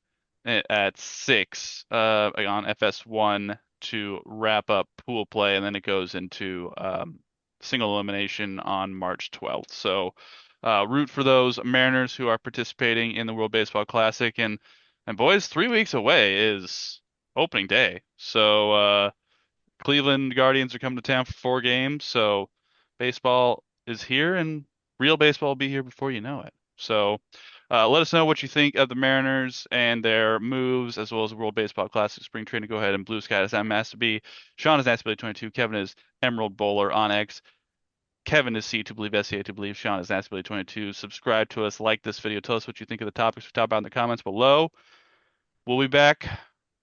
at 6 on FS1 to wrap up pool play, and then it goes into single elimination on March 12th. So root for those Mariners who are participating in the World Baseball Classic, and boys, 3 weeks away is opening day. So Cleveland Guardians are coming to town for 4 games. So baseball is here, and real baseball will be here before you know it. So let us know what you think of the Mariners and their moves, as well as the World Baseball Classic Spring Training. Go ahead and blue sky us. I'm Master B. Sean is NastyBilly22. Kevin is Emerald Bowler on X. Kevin is C to believe, SCA to believe. Sean is NastyBilly22. Subscribe to us, like this video. Tell us what you think of the topics we talk about in the comments below. We'll be back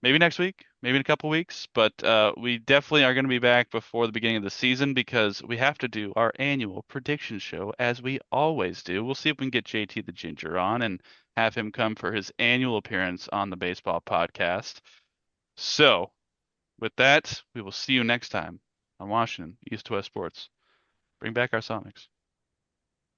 maybe next week, maybe in a couple weeks, but we definitely are going to be back before the beginning of the season because we have to do our annual prediction show as we always do. We'll see if we can get JT the Ginger on and have him come for his annual appearance on the baseball podcast. So, with that, we will see you next time on Washington East to West Sports. Bring back our Sonics.